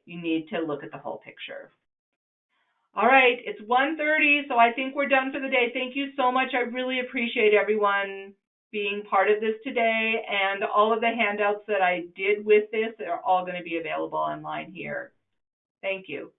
[SPEAKER 1] You need to look at the whole picture. All right, it's 1:30, so I think we're done for the day. Thank you so much. I really appreciate everyone being part of this today, and all of the handouts that I did with this are all going to be available online here. Thank you.